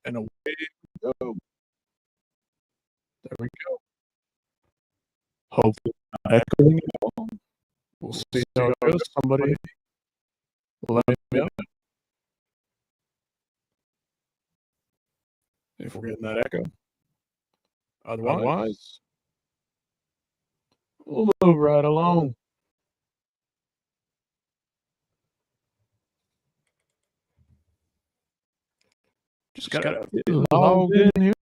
and away we go. There we go. Hopefully not echoing at all. We'll see how it goes. Somebody let me know if we're getting that echo. Otherwise, we'll move right along. Just gotta get logged in here.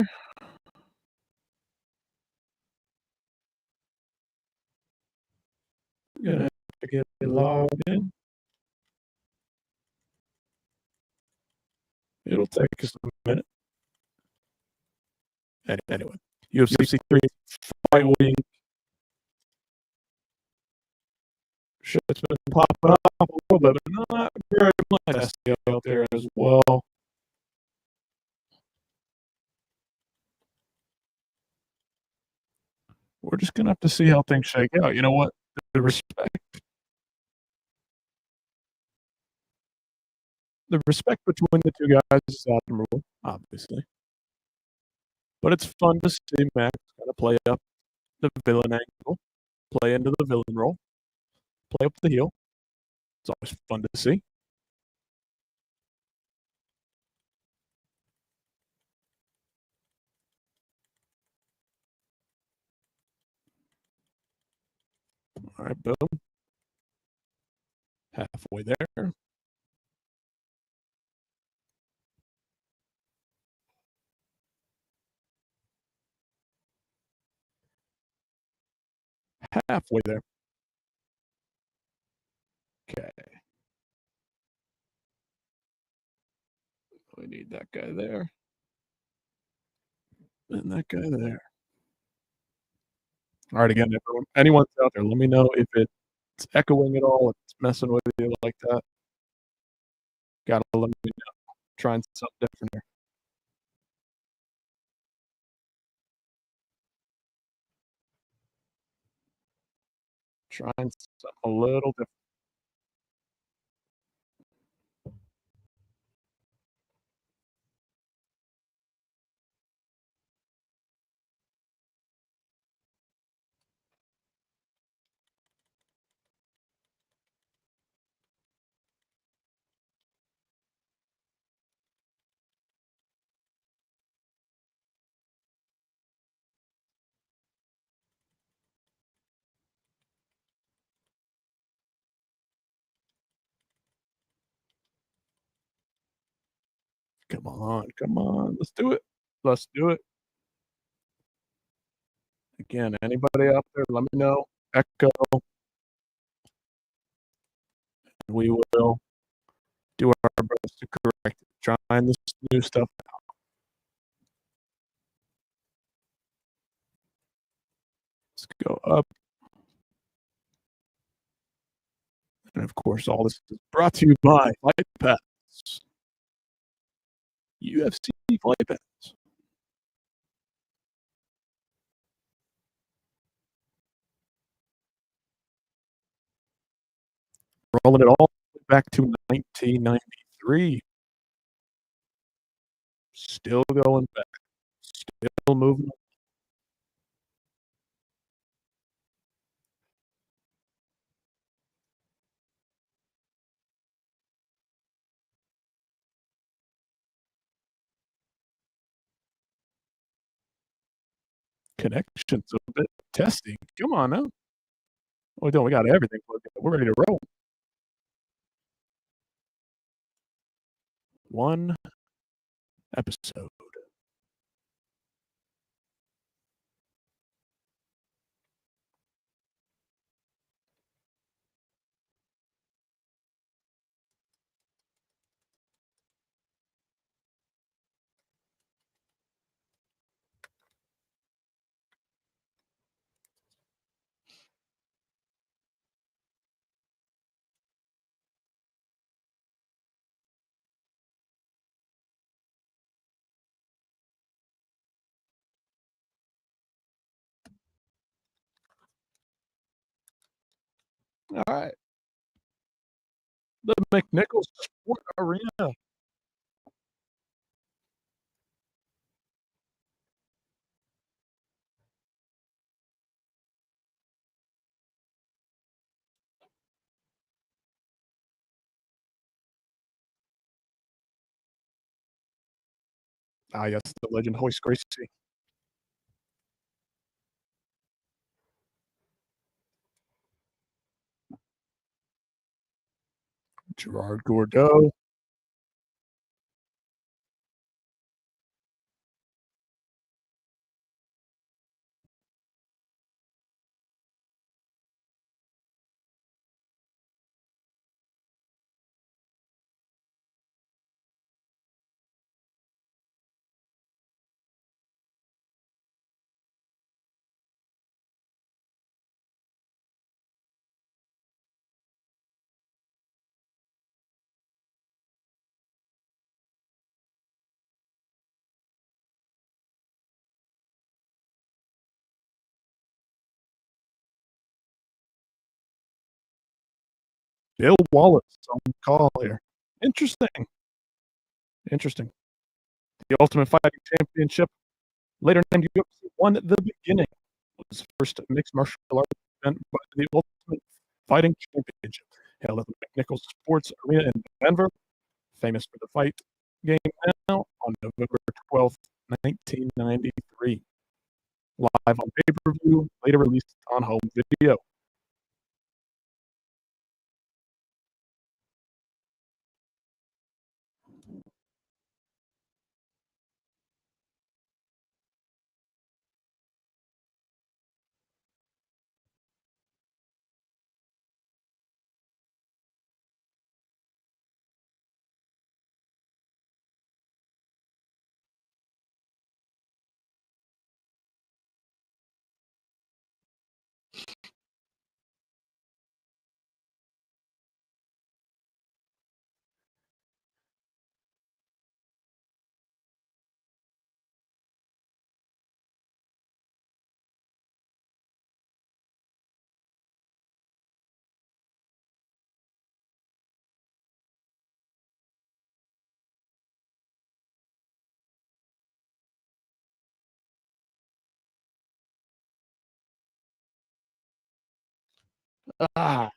Gonna have to get logged in. It'll take us a minute. Anyway, UFC 3 fight week. Shit's been popping up a little bit, but not very much out there as well. We're just gonna have to see how things shake out. You know what? The respect between the two guys is admirable, obviously. But it's fun to see Max kind of play up the villain angle, play into the villain role, play up the heel. It's always fun to see. All right, boom. Halfway there. Halfway there. Okay. We need that guy there. And that guy there. All right, again, everyone, anyone's out there, let me know if it's echoing at all, if it's messing with you like that. Gotta let me know. Trying something different here. Trying something a little different. Come on. Let's do it. Again, anybody out there, let me know. Echo. We will do our best to correct it. Trying this new stuff out. Let's go up. And of course, all this is brought to you by Fight Pass. UFC Fight Pass. Rolling it all back to 1993. Still going back. Still moving. Connections a bit. Testing. Come on now. We don't. We got everything. We're ready to roll. One episode. All right. The McNichols Sport Arena. Ah, yes, the legend Royce Gracie. Gerard Gordeau. Bill Wallace on the call here. Interesting. Interesting. The Ultimate Fighting Championship, later named UFC One, The Beginning, was the first mixed martial arts event by the Ultimate Fighting Championship, held at the McNichols Sports Arena in Denver, famous for the fight game now, on November 12th, 1993. Live on pay-per-view, later released on home video. Ah,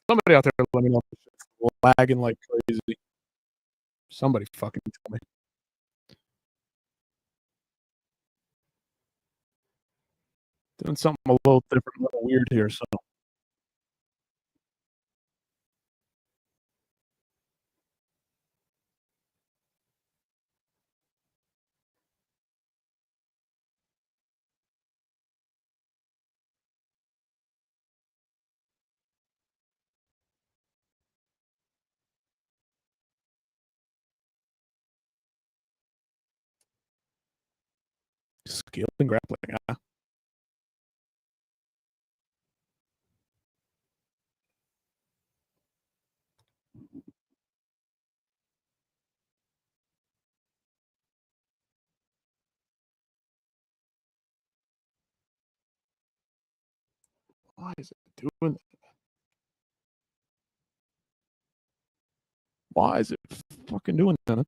somebody out there let me know if it's lagging like crazy. Somebody fucking tell me. Doing something a little different, a little weird here, so skill and grappling. Why is it doing? Why is it fucking doing that?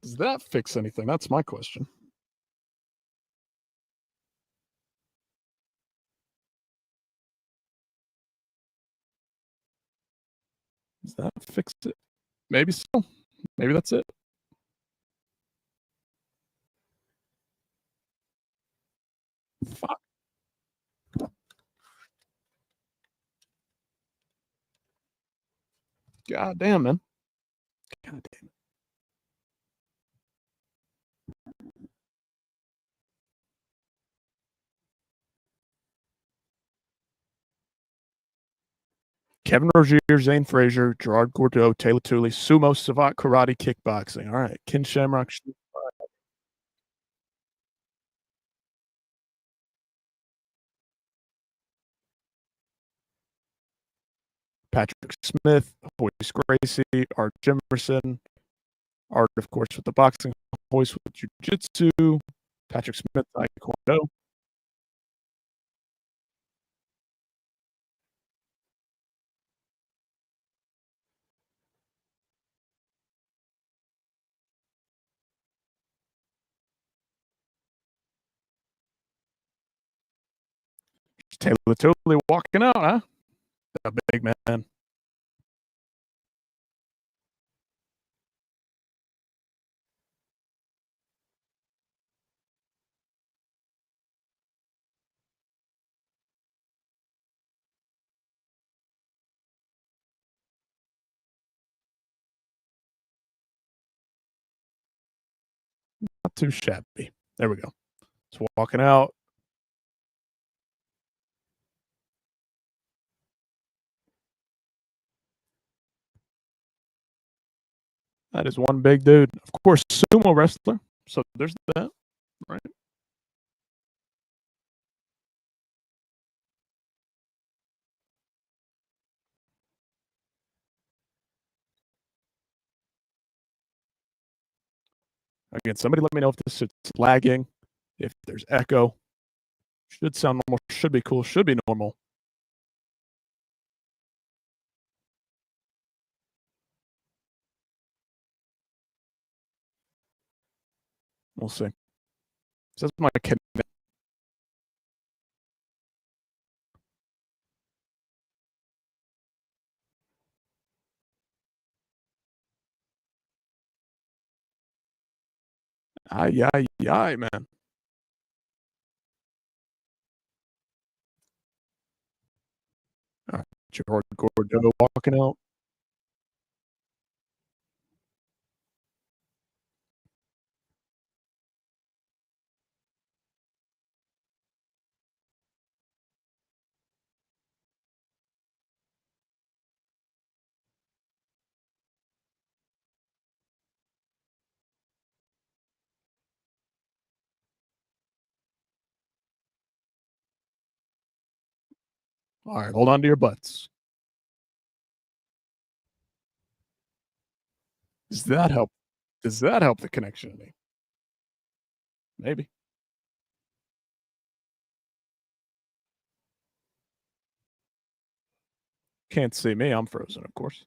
Does that fix anything? That's my question. Does that fix it? Maybe so. Maybe that's it. Fuck. God damn, man. God damn. Kevin Rozier, Zane Frazier, Gerard Gordeau, Taylor Tooley, sumo, savate, karate, kickboxing. All right. Ken Shamrock, Patrick Smith, Royce Gracie, Art Jimerson, Art, of course, with the boxing, Royce with jiu-jitsu, Patrick Smith, taekwondo. Taylor totally walking out, huh? A big man. Not too shabby. There we go. Just walking out. That is one big dude. Of course, sumo wrestler. So there's that, right? Again, somebody let me know if this is lagging, if there's echo. Should sound normal, should be cool, should be normal. We'll see. Says my kid. Ay, ay, ay, man. All right, Gerard Gordeau walking out. All right, hold on to your butts. Does that help? Does that help the connection any? Maybe. Can't see me. I'm frozen, of course.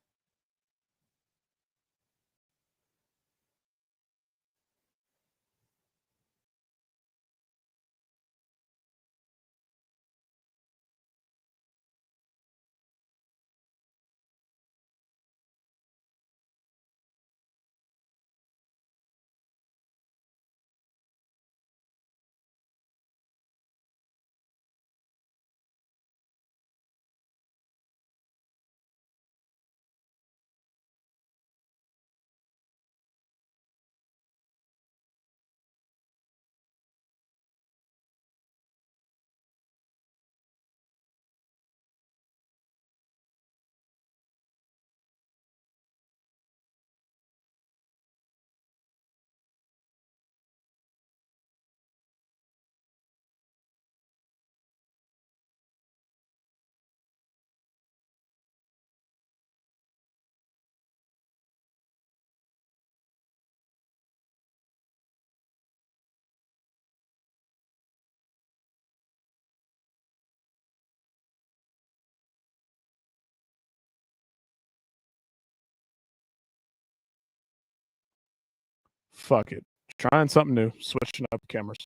Fuck it. Trying something new. Switching up cameras.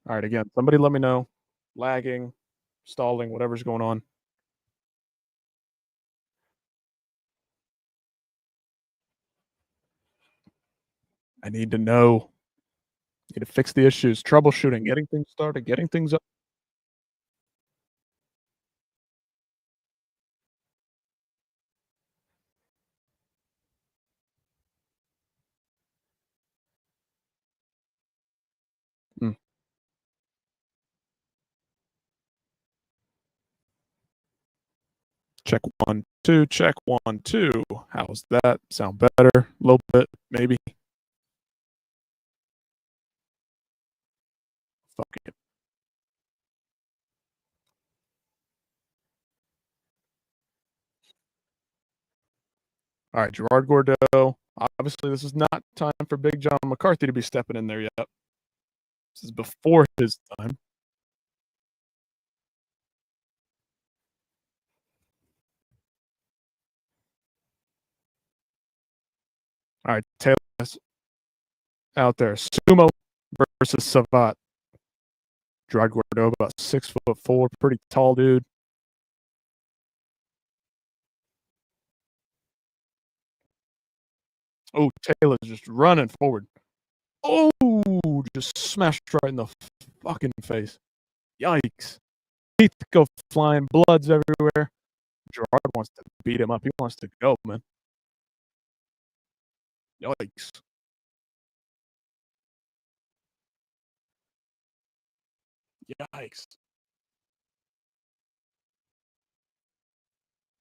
All right, again, somebody let me know. Lagging, stalling, whatever's going on. I need to know. Need to fix the issues. Troubleshooting, getting things started, getting things up. Mm. Check 1, 2. Check 1, 2. How's that? Sound better? A little bit, maybe. Fuck it. All right, Gerard Gordeau. Obviously, this is not time for Big John McCarthy to be stepping in there yet. This is before his time. All right, Taylor. out there. Sumo versus Savat. Gerard Gordeau, about 6'4", pretty tall dude. Oh, Taylor's just running forward. Oh, just smashed right in the fucking face. Yikes. Teeth go flying, blood's everywhere. Gerard wants to beat him up. He wants to go, man. Yikes. Yikes.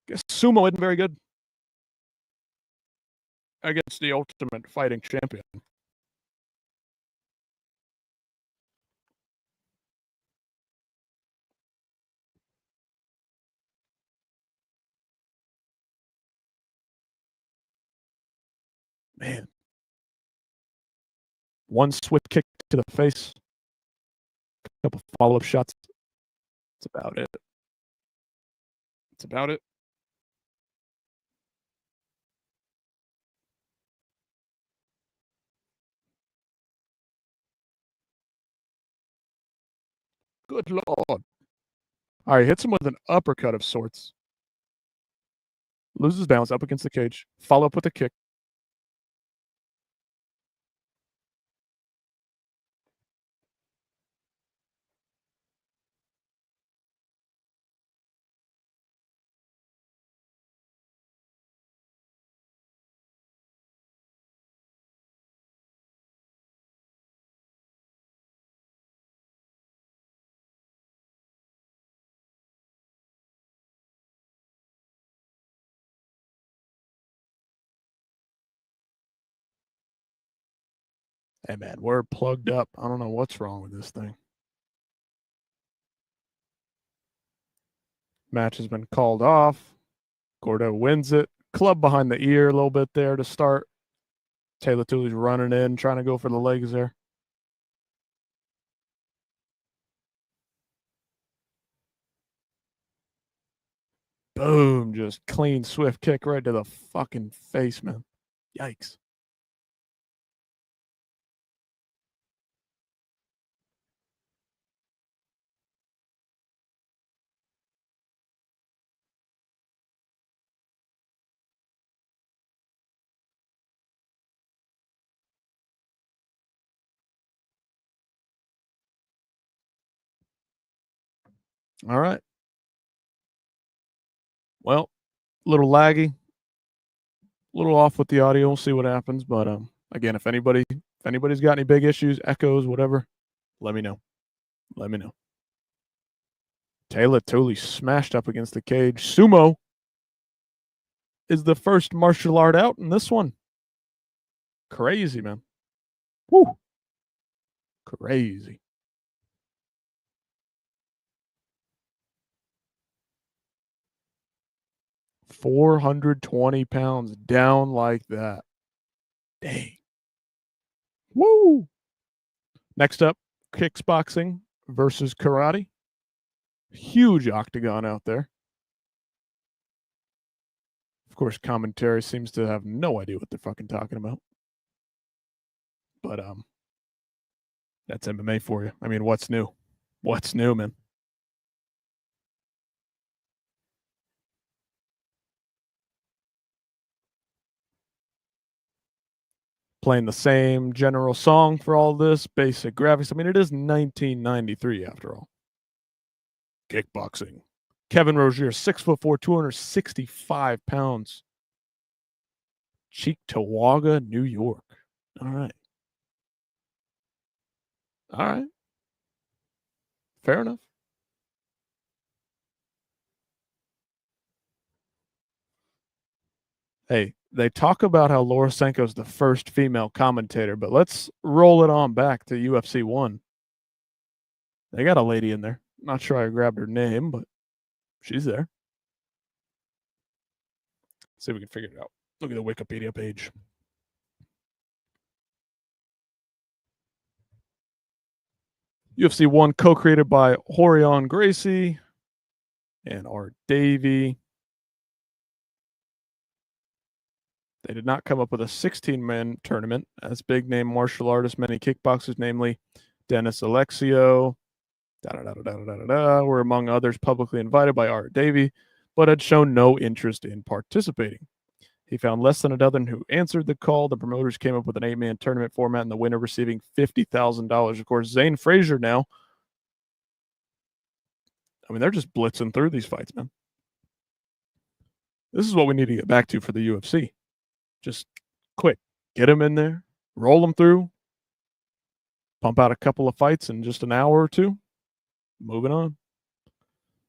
Guess sumo isn't very good against the ultimate fighting champion. Man. One swift kick to the face. A couple follow-up shots. That's about it. That's about it. Good lord. All right, hits him with an uppercut of sorts. Loses balance up against the cage. Follow up with a kick. Hey, man, we're plugged up. I don't know what's wrong with this thing. Match has been called off. Gordeau wins it. Club behind the ear a little bit there to start. Taylor Tooley's running in, trying to go for the legs there. Boom, just clean, swift kick right to the fucking face, man. Yikes. All right. Well, a little laggy, a little off with the audio. We'll see what happens. But again, if anybody's got any big issues, echoes, whatever, let me know. Let me know. Taylor Tooley smashed up against the cage. Sumo is the first martial art out in this one. Crazy, man. Woo. Crazy. £420 down like that. Dang. Woo. Next up, kickboxing versus karate. Huge octagon out there. Of course, commentary seems to have no idea what they're fucking talking about. But that's MMA for you. I mean, what's new? What's new, man? Playing the same general song for all this, basic graphics. I mean, it is 1993 after all. Kickboxing. Kevin Rozier, 6'4", 265 pounds. Cheektowaga, New York. All right. All right. Fair enough. Hey, they talk about how Laura Senko's the first female commentator, but let's roll it on back to UFC 1. They got a lady in there. Not sure I grabbed her name, but she's there. Let's see if we can figure it out. Look at the Wikipedia page. UFC 1 co-created by Royce Gracie and Art Davey. They did not come up with a 16-man tournament, as big-name martial artists, many kickboxers, namely Dennis Alexio, were among others publicly invited by Art Davie, but had shown no interest in participating. He found less than a dozen who answered the call. The promoters came up with an 8-man tournament format, and the winner receiving $50,000. Of course, Zane Frazier now. I mean, they're just blitzing through these fights, man. This is what we need to get back to for the UFC. Just quick, get them in there, roll them through, pump out a couple of fights in just an hour or two, moving on.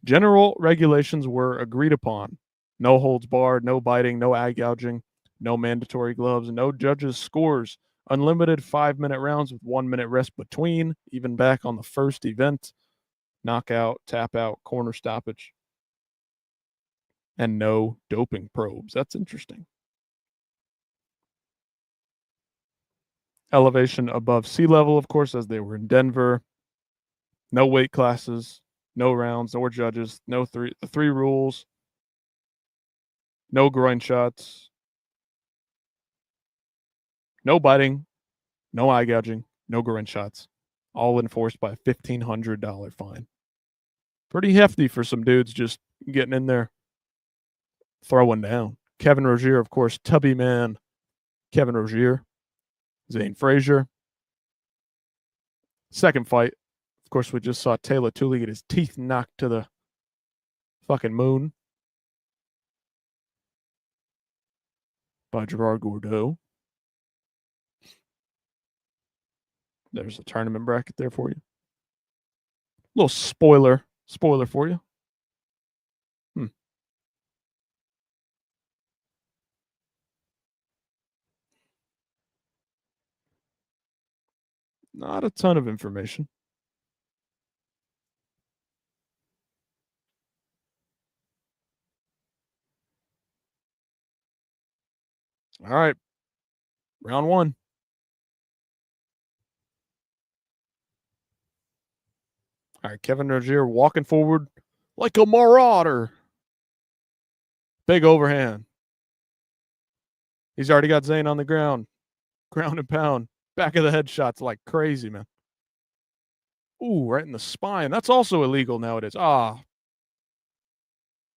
General regulations were agreed upon. No holds barred, no biting, no eye gouging, no mandatory gloves, no judges' scores, unlimited 5-minute rounds with 1-minute rest between, even back on the first event, knockout, tap out, corner stoppage, and no doping probes. That's interesting. Elevation above sea level, of course, as they were in Denver. No weight classes, no rounds, no judges, the three rules, no groin shots, no biting, no eye gouging, no groin shots, all enforced by a $1,500 fine. Pretty hefty for some dudes just getting in there, throwing down. Kevin Rozier, of course, tubby man. Kevin Rozier, Zane Frazier. Second fight, of course, we just saw Taylor Tooley get his teeth knocked to the fucking moon by Gerard Gordeau. There's a tournament bracket there for you. Little spoiler for you. Not a ton of information. All right. Round one. All right, Kevin Rozier walking forward like a marauder. Big overhand. He's already got Zane on the ground. Ground and pound. Back of the head shots like crazy, man. Ooh, right in the spine. That's also illegal nowadays.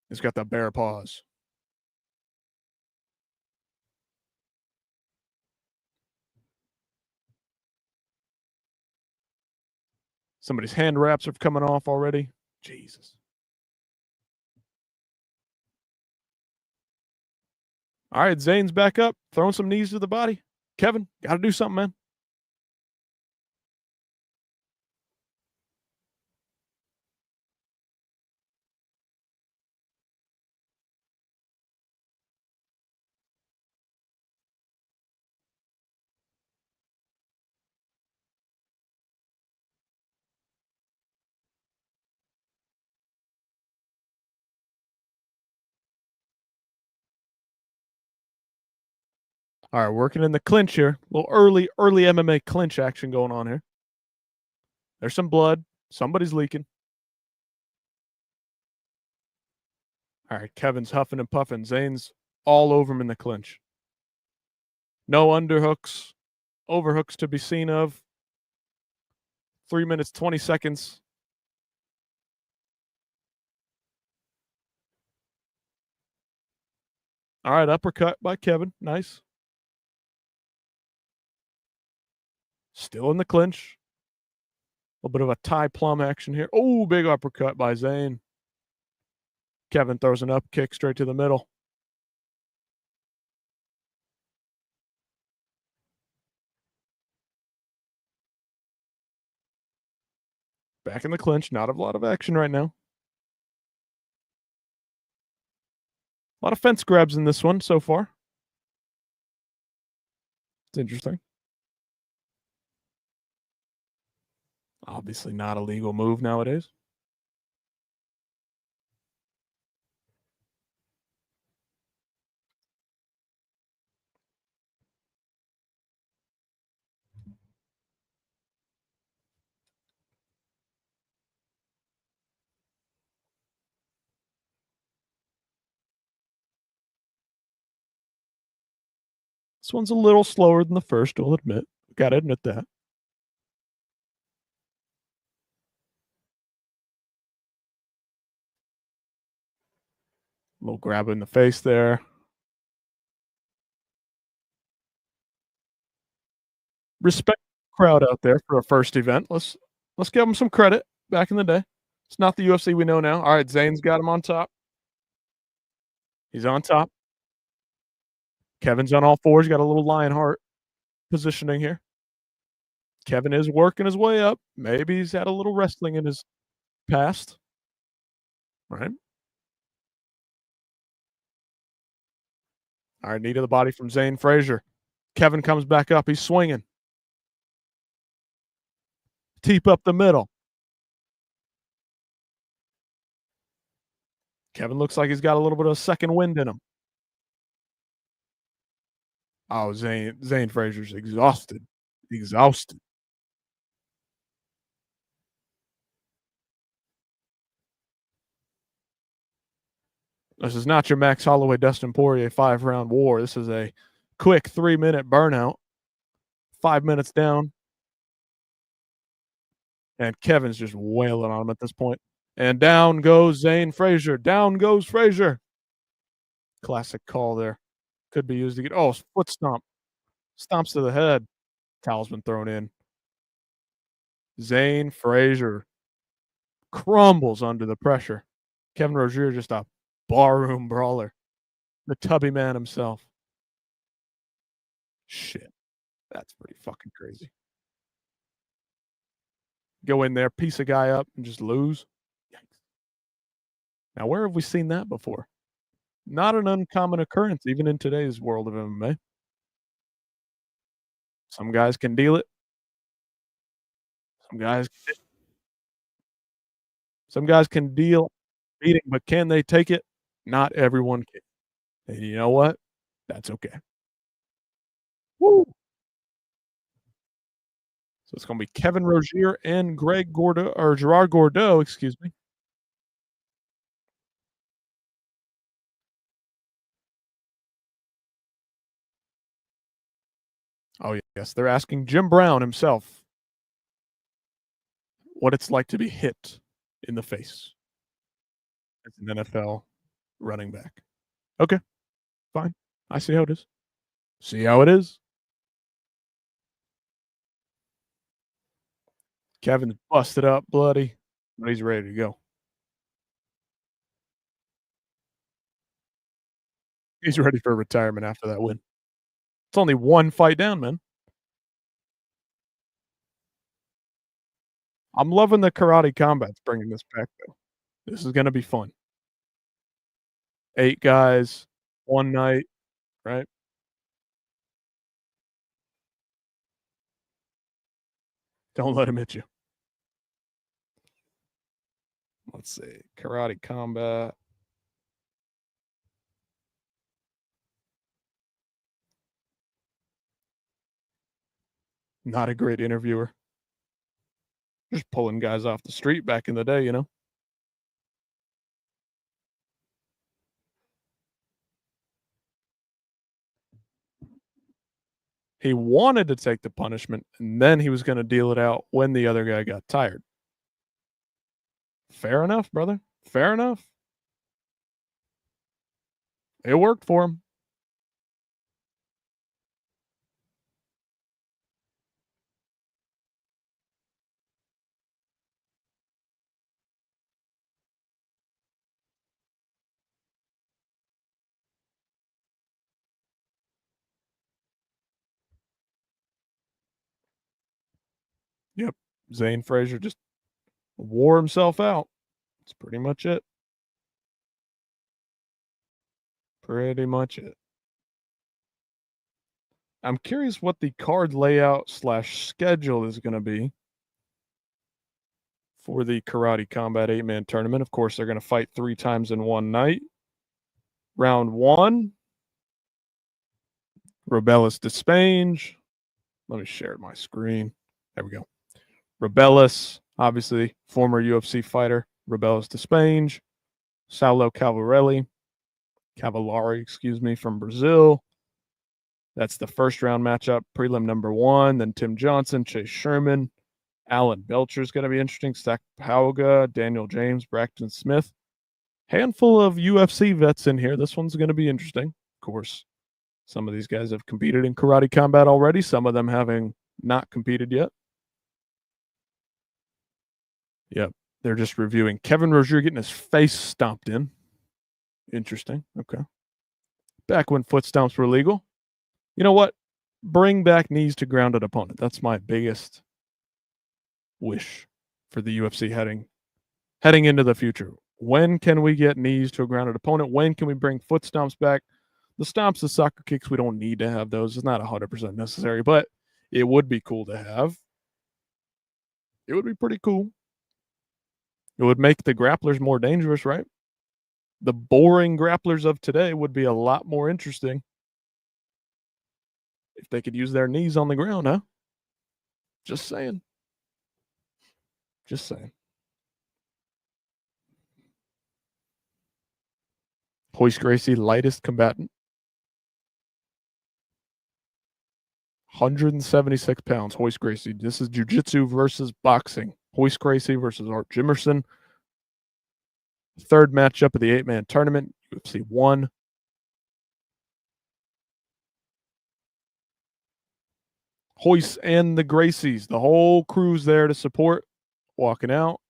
He's got the bear paws. Somebody's hand wraps are coming off already. Jesus. All right, Zane's back up, throwing some knees to the body. Kevin, got to do something, man. All right, working in the clinch here. A little early MMA clinch action going on here. There's some blood. Somebody's leaking. All right, Kevin's huffing and puffing. Zane's all over him in the clinch. No underhooks, overhooks to be seen of. 3 minutes, 20 seconds. All right, uppercut by Kevin. Nice. Still in the clinch. A little bit of a tie plum action here. Oh, big uppercut by Zane. Kevin throws an up kick straight to the middle. Back in the clinch. Not a lot of action right now. A lot of fence grabs in this one so far. It's interesting. Obviously not a legal move nowadays. This one's a little slower than the first, we'll admit. Gotta admit that. A little grab in the face there. Respect the crowd out there for a first event. Let's give them some credit back in the day. It's not the UFC we know now. All right, Zane's got him on top. He's on top. Kevin's on all fours. Got a little lion heart positioning here. Kevin is working his way up. Maybe he's had a little wrestling in his past. Right. All right, knee to the body from Zane Frazier. Kevin comes back up. He's swinging. Teep up the middle. Kevin looks like he's got a little bit of a second wind in him. Oh, Zane Frazier's exhausted. Exhausted. This is not your Max Holloway, Dustin Poirier 5-round war. This is a quick 3-minute burnout. 5 minutes down. And Kevin's just wailing on him at this point. And down goes Zane Frazier. Down goes Frazier. Classic call there. Could be used to get, oh, foot stomp. Stomps to the head. Towel's been thrown in. Zane Frazier crumbles under the pressure. Kevin Rozier just a barroom brawler. The tubby man himself. Shit. That's pretty fucking crazy. Go in there, piece a guy up, and just lose. Yikes. Now, where have we seen that before? Not an uncommon occurrence, even in today's world of MMA. Some guys can deal it. Some guys can deal beating, but can they take it? Not everyone can. And you know what? That's okay. Woo! So it's gonna be Kevin Rozier and Gerard Gordeau, excuse me. Oh, yes, they're asking Jim Brown himself what it's like to be hit in the face as an NFL running back. Okay, fine. I see how it is. See how it is. Kevin's busted up, bloody, but he's ready to go. He's ready for retirement after that win. It's only one fight down, man. I'm loving the karate combat's bringing this back, though. This is gonna be fun. 8 guys, 1 night, right? Don't let him hit you. Let's see. Karate combat. Not a great interviewer. Just pulling guys off the street back in the day, you know? He wanted to take the punishment, and then he was gonna deal it out when the other guy got tired. Fair enough, brother. Fair enough. It worked for him. Yep. Zane Frazier just wore himself out. That's pretty much it. Pretty much it. I'm curious what the card layout slash schedule is gonna be for the Karate Combat 8-man tournament. Of course, they're gonna fight 3 times in one night. Round 1, Rebellis Despange. Let me share my screen. There we go. Rebellis, obviously, former UFC fighter. Rebellis Despange. Saulo Cavallari, excuse me, from Brazil. That's the first round matchup, prelim number 1. Then Tim Johnson, Chase Sherman, Alan Belcher is going to be interesting. Zach Pauga, Daniel James, Braxton Smith. Handful of UFC vets in here. This one's going to be interesting. Of course, some of these guys have competed in karate combat already, some of them having not competed yet. Yep. They're just reviewing. Kevin Rozier getting his face stomped in. Interesting. Okay. Back when foot stomps were legal. You know what? Bring back knees to grounded opponent. That's my biggest wish for the UFC heading into the future. When can we get knees to a grounded opponent? When can we bring foot stomps back? The stomps, the soccer kicks, we don't need to have those. It's not 100% necessary, but it would be cool to have. It would be pretty cool. It would make the grapplers more dangerous, right? The boring grapplers of today would be a lot more interesting if they could use their knees on the ground, huh? Just saying. Just saying. Royce Gracie, lightest combatant. 176 pounds, Royce Gracie. This is jiu-jitsu versus boxing. Royce Gracie versus Art Jimerson. Third matchup of the 8-man tournament, UFC 1. Royce and the Gracies, the whole crew's there to support. Walking out.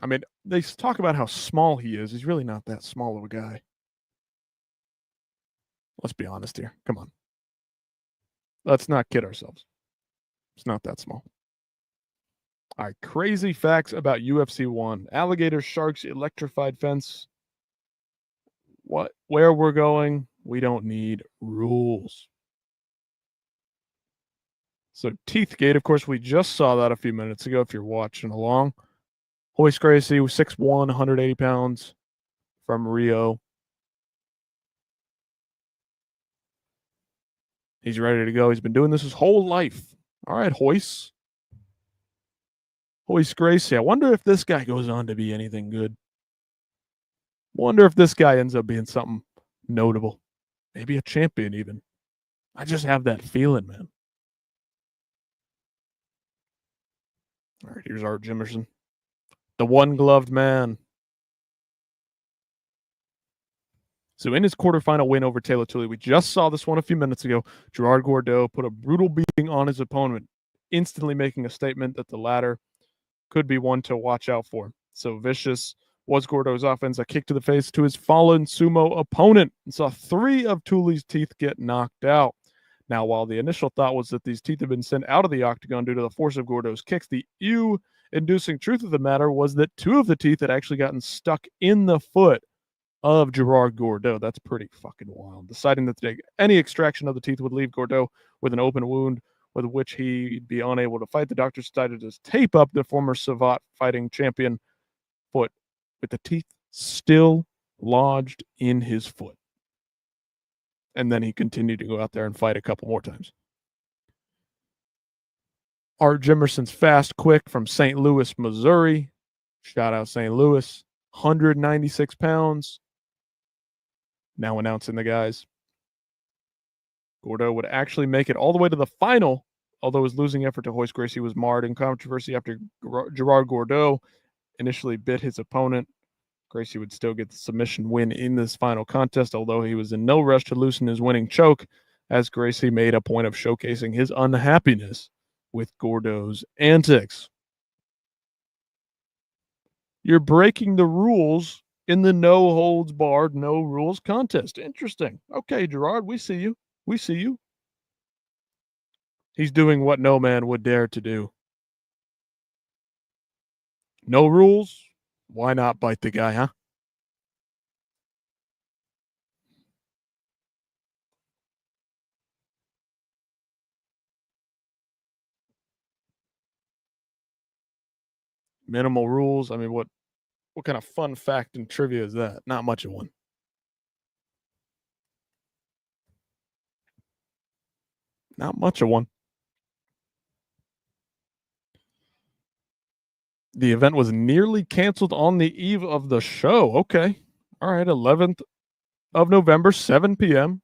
I mean, they talk about how small he is. He's really not that small of a guy. Let's be honest here. Come on. Let's not kid ourselves. It's not that small. All right, crazy facts about UFC 1. Alligator, sharks, electrified fence. Where we're going, we don't need rules. So Teethgate, of course, we just saw that a few minutes ago if you're watching along. Royce Gracie was 6'1", 180 pounds from Rio. He's ready to go. He's been doing this his whole life. All right, Royce. Royce Gracie. I wonder if this guy goes on to be anything good. Wonder if this guy ends up being something notable. Maybe a champion even. I just have that feeling, man. All right, here's Art Jimerson. The one-gloved man. So in his quarterfinal win over Taylor Tully, we just saw this one a few minutes ago. Gerard Gordeau put a brutal beating on his opponent, instantly making a statement that the latter could be one to watch out for. So vicious was Gordeau's offense, a kick to the face to his fallen sumo opponent, and saw 3 of Tully's teeth get knocked out. Now, while the initial thought was that these teeth had been sent out of the octagon due to the force of Gordeau's kicks, the inducing truth of the matter was that 2 of the teeth had actually gotten stuck in the foot of Gerard Gordeau. That's pretty fucking wild. Deciding that any extraction of the teeth would leave Gordeau with an open wound with which he'd be unable to fight, the doctors decided to tape up the former Savate fighting champion foot with the teeth still lodged in his foot. And then he continued to go out there and fight a couple more times. Art Jimerson's fast, quick from St. Louis, Missouri. Shout out St. Louis. 196 pounds. Now announcing the guys. Gordeau would actually make it all the way to the final, although his losing effort to Royce Gracie was marred in controversy after Gerard Gordeau initially bit his opponent. Gracie would still get the submission win in this final contest, although he was in no rush to loosen his winning choke, as Gracie made a point of showcasing his unhappiness with Gordeau's antics. You're breaking the rules in the no holds barred, no rules contest. Interesting. Okay, Gerard, we see you. We see you. He's doing what no man would dare to do. No rules? Why not bite the guy, huh? Minimal rules. I mean, what kind of fun fact and trivia is that? Not much of one. Not much of one. The event was nearly canceled on the eve of the show. Okay. All right. 11th of November, 7 p.m.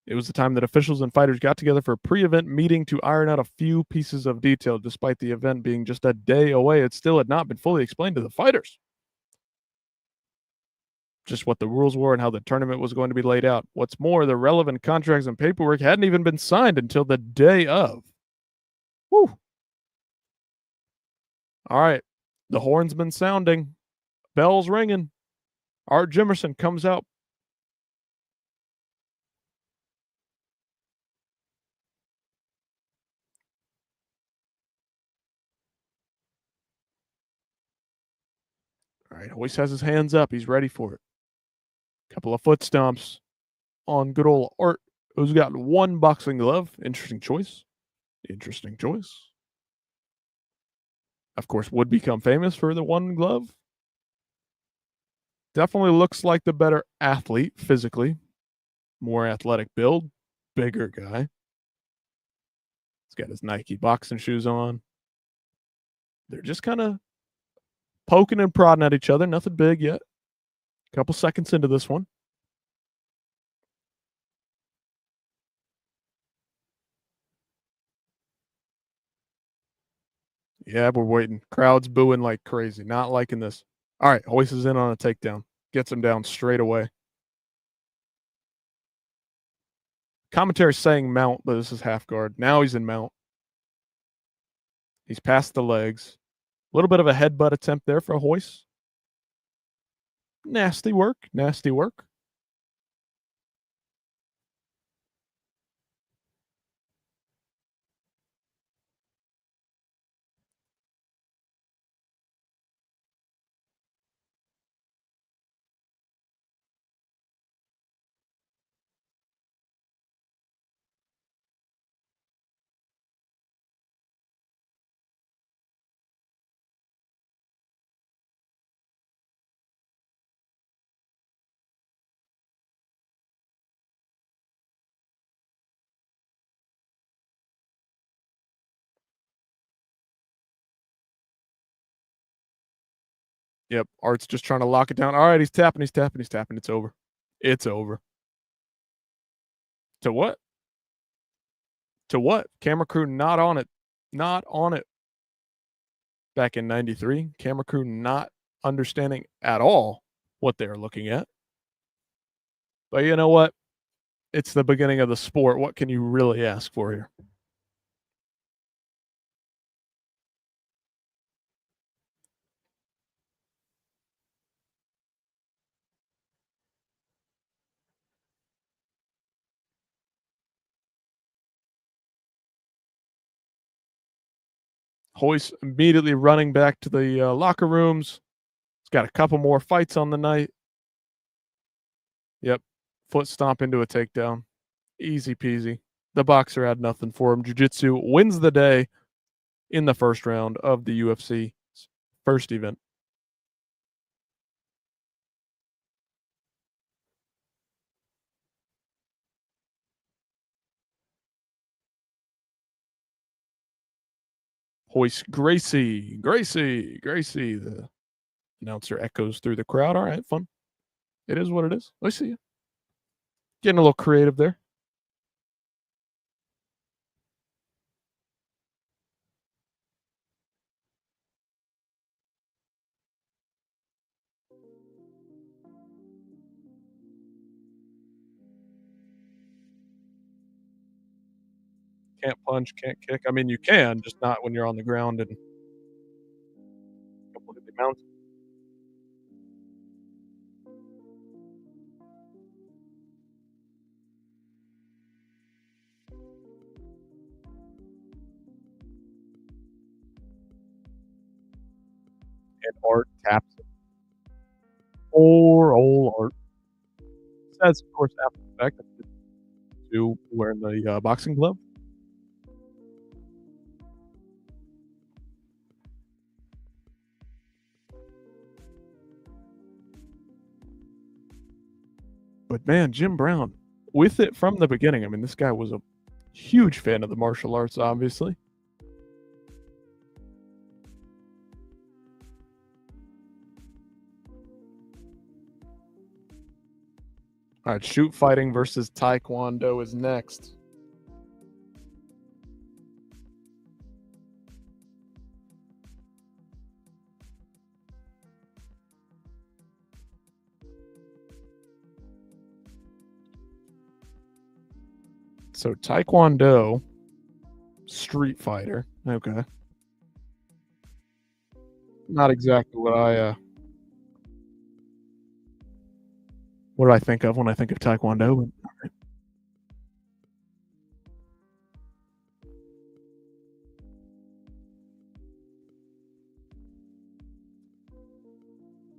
It was the time that officials and fighters got together for a pre-event meeting to iron out a few pieces of detail. Despite the event being just a day away, it still had not been fully explained to the fighters. Just what the rules were and how the tournament was going to be laid out. What's more, the relevant contracts and paperwork hadn't even been signed until the day of. Whew. All right. The horn's been sounding. Bell's ringing. Art Jimerson comes out. All right. Hoist has his hands up. He's ready for it. Couple of foot stomps on good old Art, who's got one boxing glove. Interesting choice. Interesting choice. Of course, would become famous for the one glove. Definitely looks like the better athlete physically. More athletic build. Bigger guy. He's got his Nike boxing shoes on. They're just kind of poking and prodding at each other. Nothing big yet. Couple seconds into this one. Yeah, we're waiting. Crowd's booing like crazy. Not liking this. All right, Hoist is in on a takedown. Gets him down straight away. Commentary saying mount, but this is half guard. Now he's in mount. He's past the legs. A little bit of a headbutt attempt there for Hoist. Nasty work. Nasty work. Yep. Art's just trying to lock it down. All right, he's tapping, he's tapping, he's tapping. It's over. It's over. To what? To what? Camera crew not on it. Not on it. Back in 93, camera crew not understanding at all what they're looking at. But you know what? It's the beginning of the sport. What can you really ask for here? Hoist immediately running back to the locker rooms. He's got a couple more fights on the night. Yep. Foot stomp into a takedown. Easy peasy. The boxer had nothing for him. Jiu-jitsu wins the day in the first round of the UFC first event. Royce Gracie. The announcer echoes through the crowd. All right, fun. It is what it is. I see you. Getting a little creative there. Can't punch, can't kick. I mean, you can, just not when you're on the ground and completely mounted. And Art taps it. Poor old Art. Says, of course, after the fact that to wearing the boxing glove. But man, Jim Brown, with it from the beginning. I mean, this guy was a huge fan of the martial arts, obviously. All right, shoot fighting versus taekwondo is next. So taekwondo, street fighter. Okay. Not exactly what do I think of when I think of taekwondo.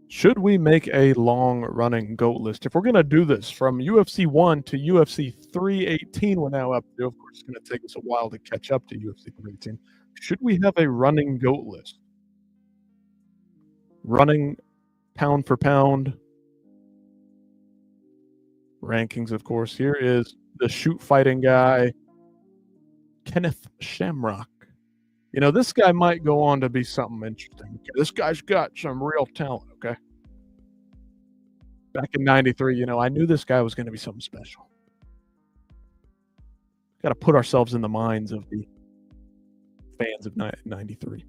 Should we make a long-running GOAT list? If we're going to do this from UFC 1 to UFC 318, we're now up to, of course, it's going to take us a while to catch up to UFC 318. Should we have a running GOAT list? Running pound for pound rankings, of course. Here is the shoot fighting guy, Kenneth Shamrock. You know, this guy might go on to be something interesting. Okay, this guy's got some real talent, okay? Back in 93, you know, I knew this guy was going to be something special. Got to put ourselves in the minds of the fans of 93.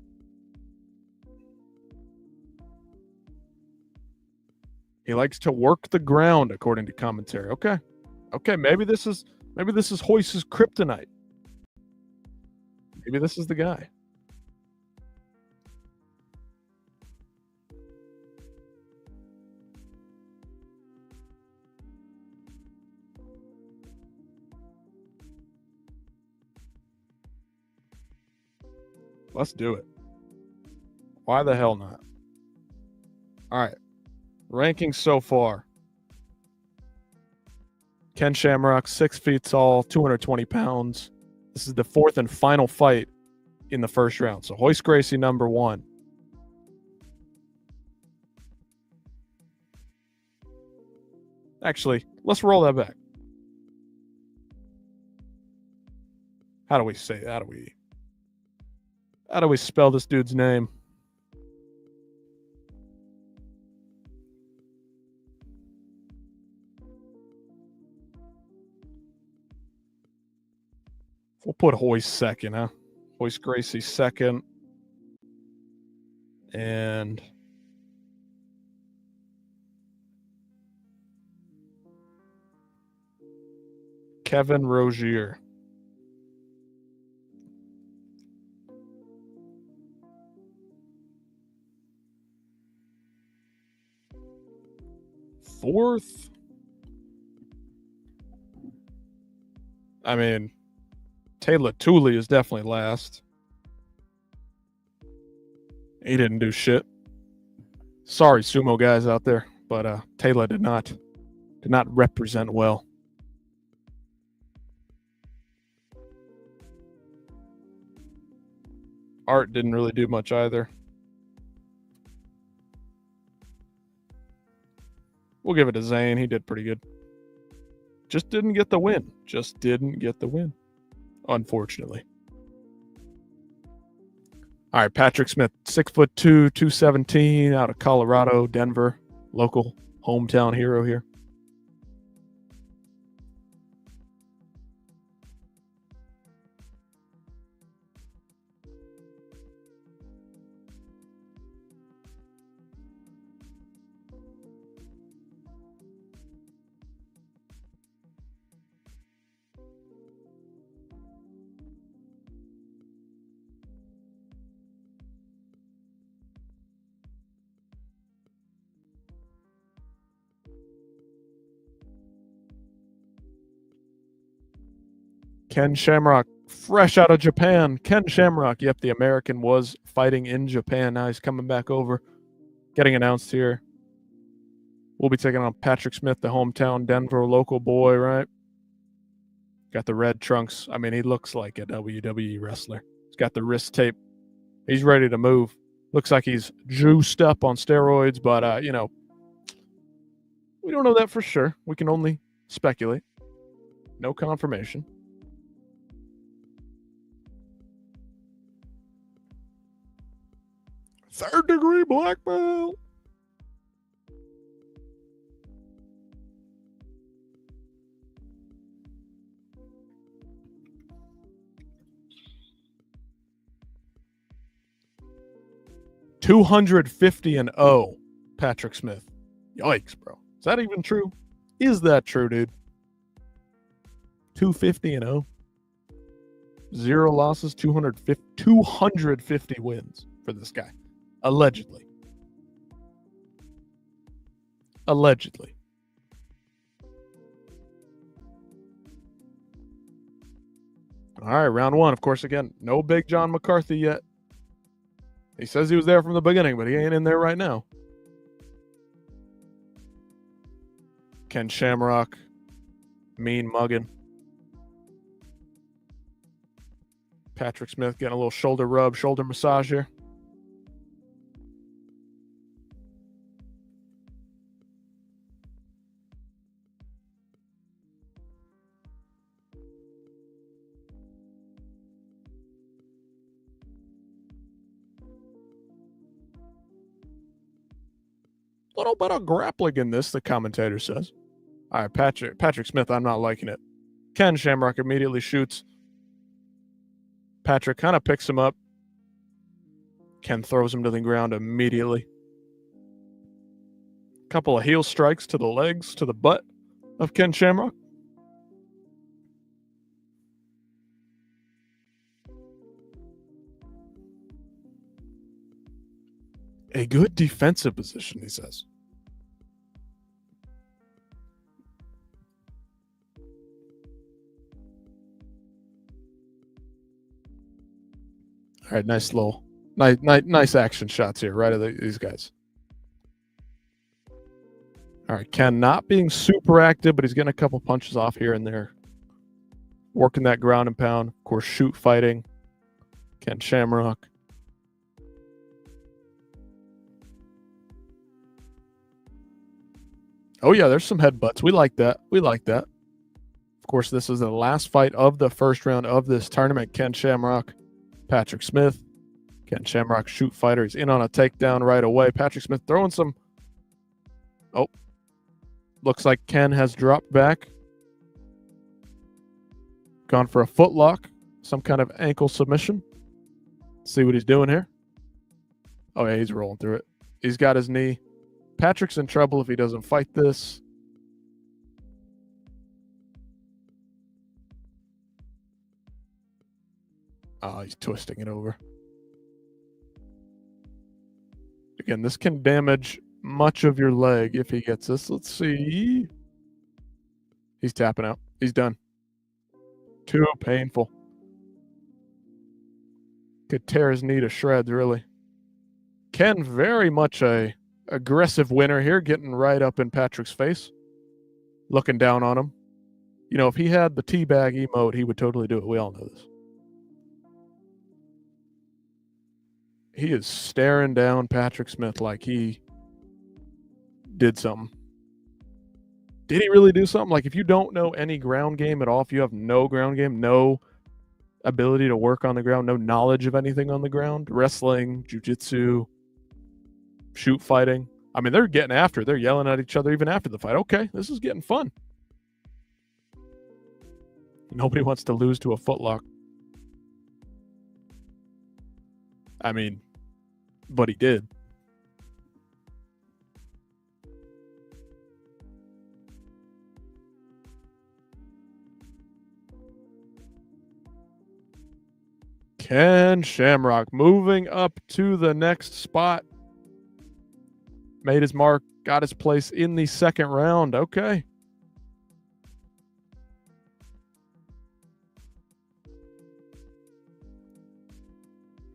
He likes to work the ground, according to commentary. Okay, maybe this is Royce's kryptonite. Maybe this is the guy. Let's do it. Why the hell not? All right. Rankings so far. Ken Shamrock, 6 feet tall, 220 pounds. This is the fourth and final fight in the first round. So Royce Gracie, number 1. Actually, let's roll that back. How do we say? How do we spell this dude's name? We'll put Royce second, huh? Royce Gracie second. And Kevin Rozier. Fourth. I mean, Taylor Tooley is definitely last. He didn't do shit. Sorry, sumo guys out there, but Taylor did not represent well. Art didn't really do much either. We'll give it to Zane. He did pretty good. Just didn't get the win. Unfortunately. All right, Patrick Smith, 6'2", 217, out of Colorado, Denver, local hometown hero here. Ken Shamrock, fresh out of Japan. Ken Shamrock, yep, the American was fighting in Japan. Now he's coming back over, getting announced here. We'll be taking on Patrick Smith, the hometown Denver local boy, right? Got the red trunks. I mean, he looks like a WWE wrestler. He's got the wrist tape. He's ready to move. Looks like he's juiced up on steroids, but, you know, we don't know that for sure. We can only speculate. No confirmation. Third-degree black belt. 250-0, Patrick Smith. Yikes, bro. Is that even true? Is that true, dude? 250-0. 0 losses, 250 wins for this guy. Allegedly. Allegedly. All right, round one. Of course, again, no Big John McCarthy yet. He says he was there from the beginning, but he ain't in there right now. Ken Shamrock, mean mugging. Patrick Smith getting a little shoulder rub, shoulder massage here. A little bit of grappling in this, the commentator says. All right, Patrick Smith, I'm not liking it. Ken Shamrock immediately shoots. Patrick kind of picks him up. Ken throws him to the ground immediately. Couple of heel strikes to the legs, to the butt of Ken Shamrock. A good defensive position, he says. All right, nice action shots here, right? Of these guys. All right, Ken not being super active, but he's getting a couple punches off here and there. Working that ground and pound. Of course, shoot fighting. Ken Shamrock. Oh, yeah, there's some headbutts. We like that. We like that. Of course, this is the last fight of the first round of this tournament. Ken Shamrock, Patrick Smith. Ken Shamrock, shoot fighter. He's in on a takedown right away. Patrick Smith throwing some... Oh. Looks like Ken has dropped back. Gone for a foot lock. Some kind of ankle submission. See what he's doing here. Oh, yeah, he's rolling through it. He's got his knee. Patrick's in trouble if he doesn't fight this. Oh, he's twisting it over. Again, this can damage much of your leg if he gets this. Let's see. He's tapping out. He's done. Too painful. Could tear his knee to shreds, really. Ken, very much a aggressive winner here, getting right up in Patrick's face. Looking down on him. You know, if he had the teabag emote, he would totally do it. We all know this. He is staring down Patrick Smith like he did something. Did he really do something? Like, if you don't know any ground game at all, if you have no ground game, no ability to work on the ground, no knowledge of anything on the ground, wrestling, jiu-jitsu, shoot fighting. I mean, they're getting after it. They're yelling at each other even after the fight. Okay, this is getting fun. Nobody wants to lose to a footlock. I mean, but he did. Ken Shamrock moving up to the next spot. Made his mark, got his place in the second round. Okay.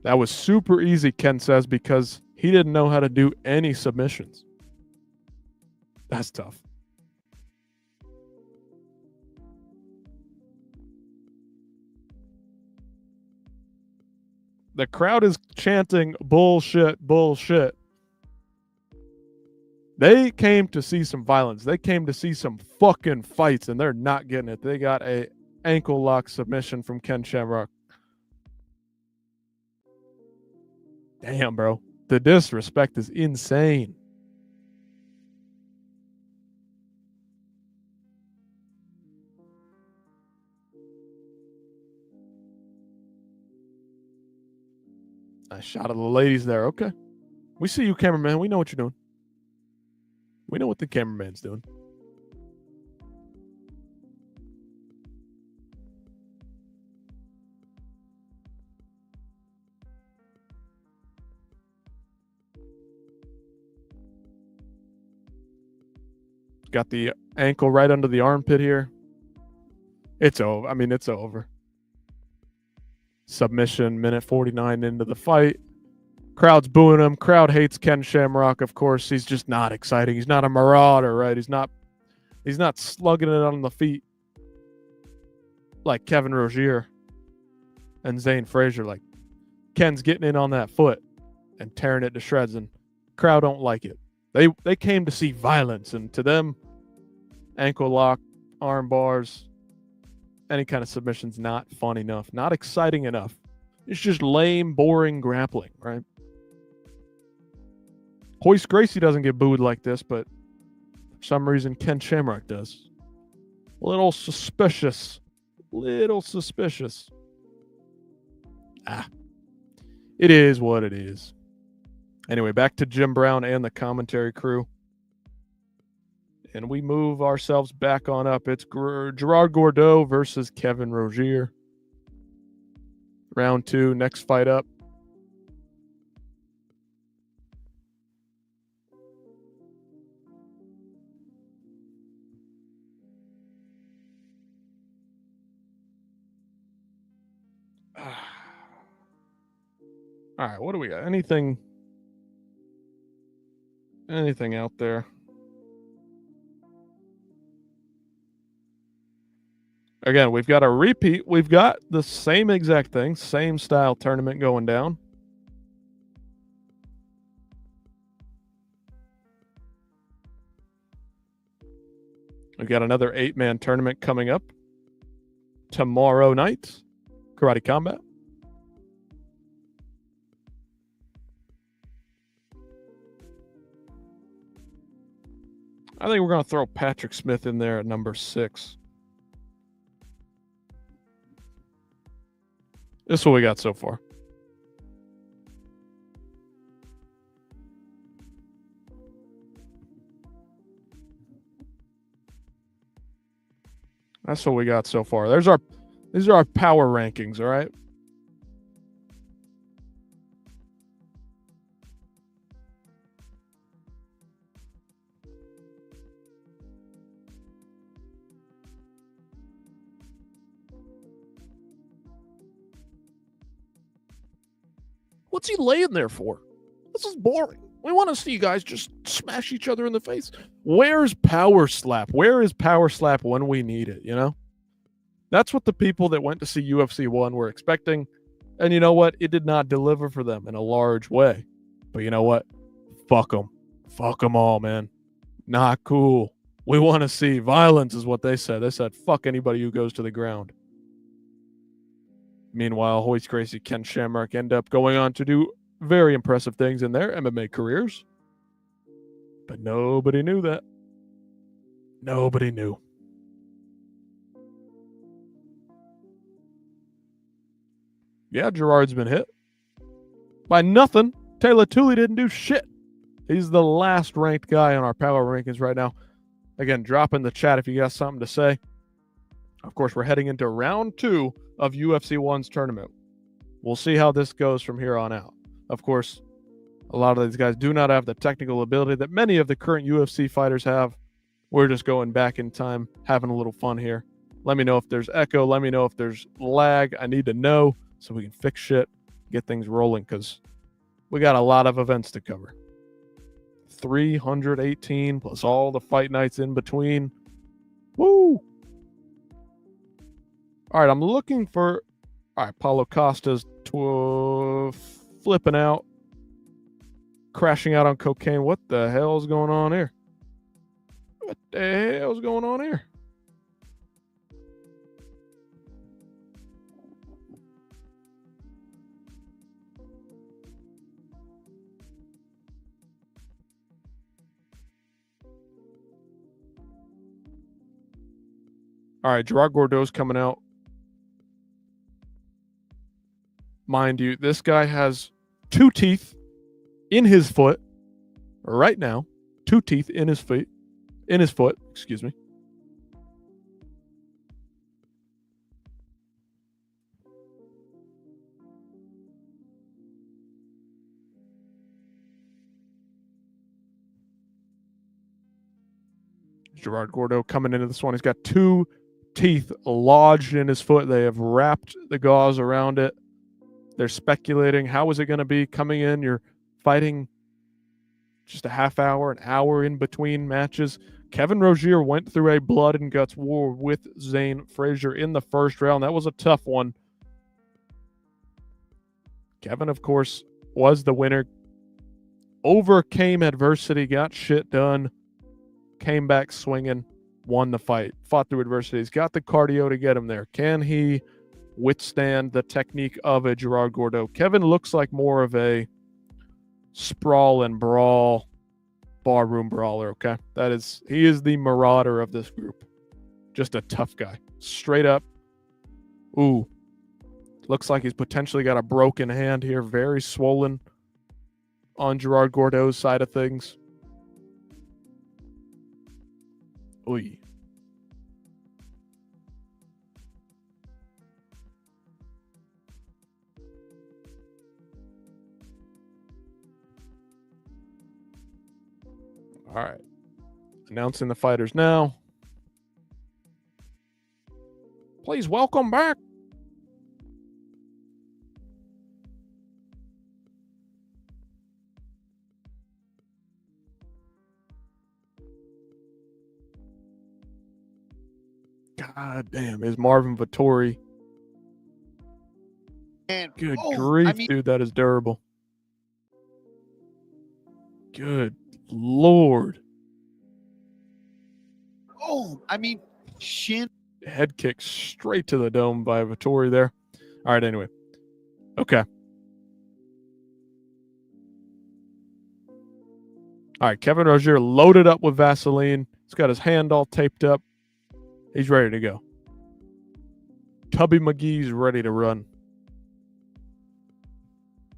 That was super easy, Ken says, because he didn't know how to do any submissions. That's tough. The crowd is chanting bullshit, bullshit. They came to see some violence. They came to see some fucking fights, and they're not getting it. They got a ankle lock submission from Ken Shamrock. Damn, bro. The disrespect is insane. Nice shot of the ladies there. Okay. We see you, cameraman. We know what you're doing. We know what the cameraman's doing. Got the ankle right under the armpit here. It's over. I mean, it's over. Submission, minute 49 into the fight. Crowd's booing him. Crowd hates Ken Shamrock, of course. He's just not exciting. He's not a marauder, right? He's not slugging it on the feet like Kevin Rozier and Zane Frazier. Like, Ken's getting in on that foot and tearing it to shreds, and crowd don't like it. They came to see violence, and to them, ankle lock, arm bars, any kind of submission's not fun enough, not exciting enough. It's just lame, boring grappling, right? Royce Gracie doesn't get booed like this, but for some reason Ken Shamrock does. Little suspicious. Little suspicious. It is what it is. Anyway, back to Jim Brown and the commentary crew. And we move ourselves back on up. It's Gerard Gordeau versus Kevin Rozier. Round 2, next fight up. All right, what do we got? Anything out there? Again, we've got a repeat. We've got the same exact thing, same style tournament going down. We've got another 8-man tournament coming up tomorrow night. Karate Combat. I think we're going to throw Patrick Smith in there at number 6. This is what we got so far. That's what we got so far. These are our power rankings, all right? What's he laying there for? This is boring. We want to see you guys just smash each other in the face. Where's Power Slap? Where is Power Slap when we need it, you know? That's what the people that went to see UFC 1 were expecting. And you know what? It did not deliver for them in a large way. But you know what? Fuck them. Fuck them all, man. Not cool. We want to see violence is what they said. They said, fuck anybody who goes to the ground. Meanwhile, Royce Gracie, Ken Shamrock end up going on to do very impressive things in their MMA careers. But nobody knew that. Nobody knew. Yeah, Gerard's been hit. By nothing. Taylor Tooley didn't do shit. He's the last ranked guy on our power rankings right now. Again, drop in the chat if you got something to say. Of course, we're heading into round 2 of UFC 1's tournament. We'll see how this goes from here on out. Of course, a lot of these guys do not have the technical ability that many of the current UFC fighters have. We're just going back in time, having a little fun here. Let me know if there's echo. Let me know if there's lag. I need to know so we can fix shit, get things rolling, because we got a lot of events to cover. 318 plus all the fight nights in between. Woo! All right, I'm looking for... All right, Paulo Costa's flipping out. Crashing out on cocaine. What the hell is going on here? What the hell is going on here? All right, Gerard Gordeau's coming out. Mind you, this guy has 2 teeth in his foot right now. 2 teeth in his foot. Excuse me. Gerard Gordeau coming into this one. He's got 2 teeth lodged in his foot. They have wrapped the gauze around it. They're speculating, how is it going to be coming in? You're fighting just a half hour, an hour in between matches. Kevin Rozier went through a blood and guts war with Zane Frazier in the first round. That was a tough one. Kevin, of course, was the winner. Overcame adversity, got shit done, came back swinging, won the fight, fought through adversity. He's got the cardio to get him there. Can he withstand the technique of a Gerard Gordeau? Kevin looks like more of a sprawl and brawl barroom brawler, okay? He is the marauder of this group. Just a tough guy. Straight up. Ooh. Looks like he's potentially got a broken hand here. Very swollen on Gerard Gordeau's side of things. Ooh. All right. Announcing the fighters now. Please welcome back God damn, is Marvin Vettori. And, Good grief, dude, that is durable. Good Lord. Shin. Head kick straight to the dome by Vettori there. All right, anyway. Okay. All right, Kevin Rozier loaded up with Vaseline. He's got his hand all taped up. He's ready to go. Tubby McGee's ready to run.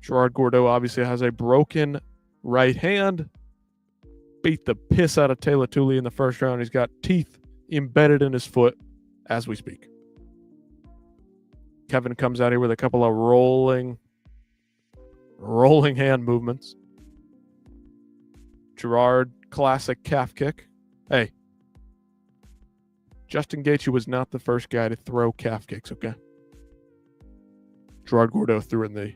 Gerard Gordeau obviously has a broken right hand. Beat the piss out of Taylor Tooley in the first round. He's got teeth embedded in his foot as we speak. Kevin comes out here with a couple of rolling hand movements. Gerard, classic calf kick. Hey, Justin Gaethje was not the first guy to throw calf kicks, okay? Gerard Gordeau threw in the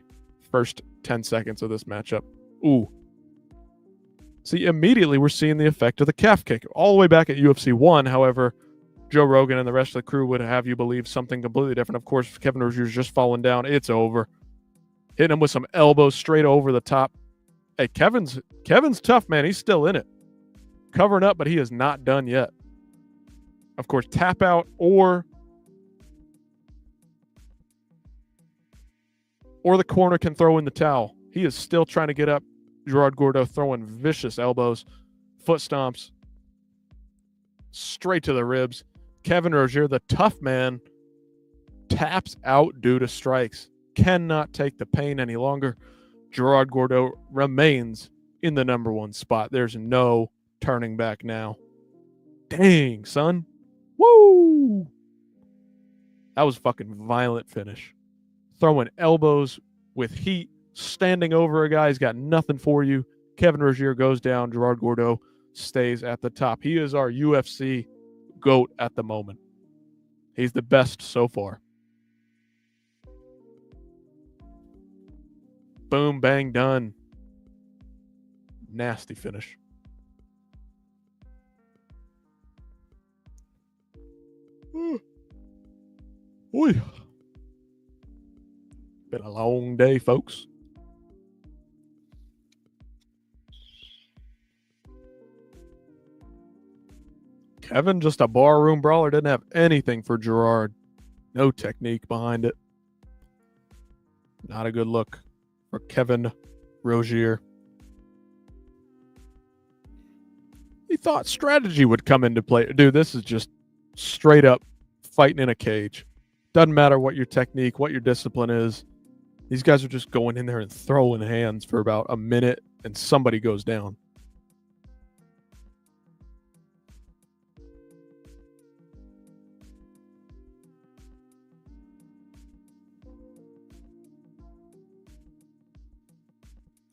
first 10 seconds of this matchup. Ooh. See, immediately we're seeing the effect of the calf kick. All the way back at UFC 1, however, Joe Rogan and the rest of the crew would have you believe something completely different. Of course, Kevin Rozier's just falling down. It's over. Hitting him with some elbows straight over the top. Hey, Kevin's tough, man. He's still in it. Covering up, but he is not done yet. Of course, tap out or the corner can throw in the towel. He is still trying to get up. Gerard Gordeau throwing vicious elbows, foot stomps, straight to the ribs. Kevin Rozier, the tough man, taps out due to strikes. Cannot take the pain any longer. Gerard Gordeau remains in the number one spot. There's no turning back now. Dang, son. Woo! That was a fucking violent finish. Throwing elbows with heat, standing over a guy. He's got nothing for you. Kevin Rozier goes down. Gerard Gordeau stays at the top. He is our UFC GOAT at the moment. He's the best so far. Boom, bang, done. Nasty finish. Oy. Been a long day, folks. Kevin, just a barroom brawler, didn't have anything for Gerard. No technique behind it. Not a good look for Kevin Rozier. He thought strategy would come into play. Dude, this is just straight up fighting in a cage. Doesn't matter what your technique, what your discipline is. These guys are just going in there and throwing hands for about a minute and somebody goes down.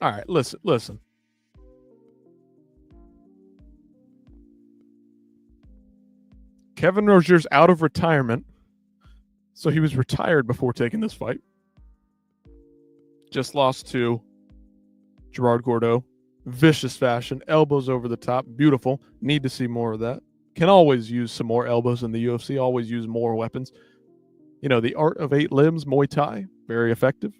All right, listen. Kevin Rozier's out of retirement, so he was retired before taking this fight. Just lost to Gerard Gordeau. Vicious fashion, elbows over the top, beautiful. Need to see more of that. Can always use some more elbows in the UFC, always use more weapons. You know, the art of 8 limbs, Muay Thai, very effective.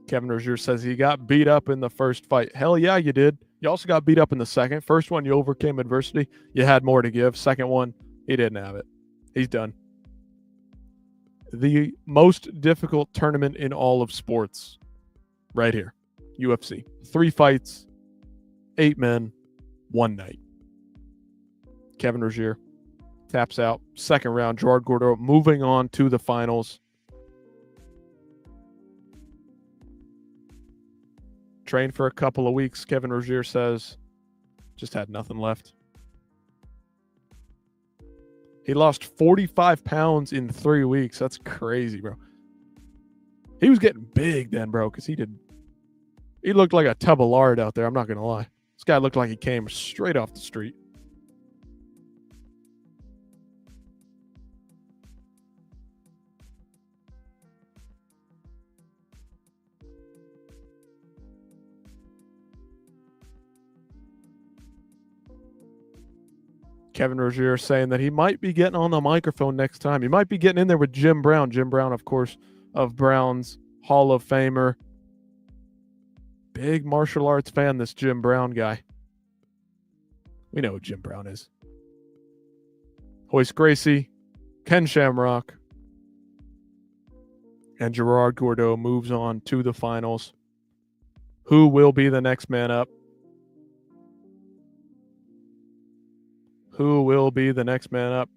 Kevin Rozier says he got beat up in the first fight. Hell yeah, you did. You also got beat up in the second. First one, you overcame adversity. You had more to give. Second one, he didn't have it. He's done. The most difficult tournament in all of sports, right here, UFC. 3 fights, 8 men, 1 night. Kevin Rozier taps out. Second round, Gerard Gordeau moving on to the finals. Trained for a couple of weeks, Kevin Rozier says. Just had nothing left. He lost 45 pounds in 3 weeks. That's crazy, bro. He was getting big then, bro, because he looked like a tub of lard out there. I'm not going to lie. This guy looked like he came straight off the street. Kevin Rozier saying that he might be getting on the microphone next time. He might be getting in there with Jim Brown. Jim Brown, of course, of Brown's Hall of Famer. Big martial arts fan, this Jim Brown guy. We know who Jim Brown is. Royce Gracie, Ken Shamrock, and Gerard Gordeau moves on to the finals. Who will be the next man up? Who will be the next man up?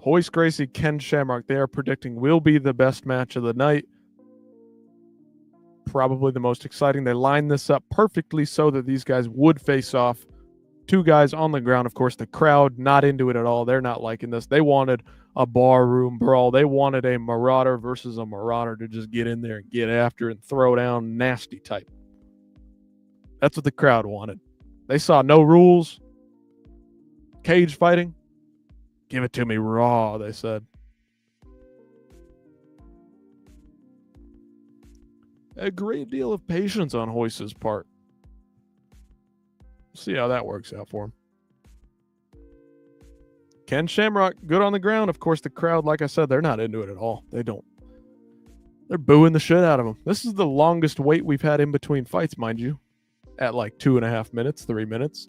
Royce Gracie, Ken Shamrock, they are predicting will be the best match of the night. Probably the most exciting. They lined this up perfectly so that these guys would face off. 2 guys on the ground, of course. The crowd not into it at all. They're not liking this. They wanted a barroom brawl. They wanted a marauder versus a marauder to just get in there and get after and throw down nasty type. That's what the crowd wanted. They saw no rules. Cage fighting. Give it to me raw, they said. A great deal of patience on Royce's part. See how that works out for him. Ken Shamrock, good on the ground. Of course, the crowd, like I said, they're not into it at all. They don't. They're booing the shit out of him. This is the longest wait we've had in between fights, mind you. At like 2.5 minutes, 3 minutes.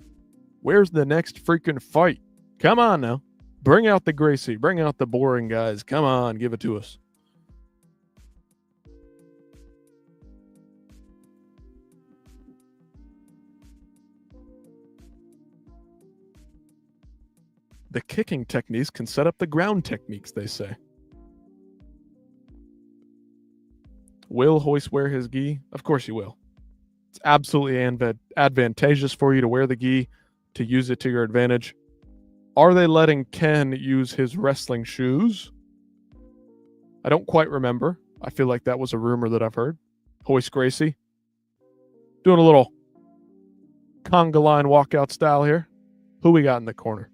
Where's the next freaking fight? Come on now. Bring out the Gracie. Bring out the boring guys. Come on, give it to us. The kicking techniques can set up the ground techniques, they say. Will Royce wear his gi? Of course he will. It's absolutely advantageous for you to wear the gi, to use it to your advantage. Are they letting Ken use his wrestling shoes? I don't quite remember. I feel like that was a rumor that I've heard. Royce Gracie doing a little conga line walkout style here. Who we got in the corner?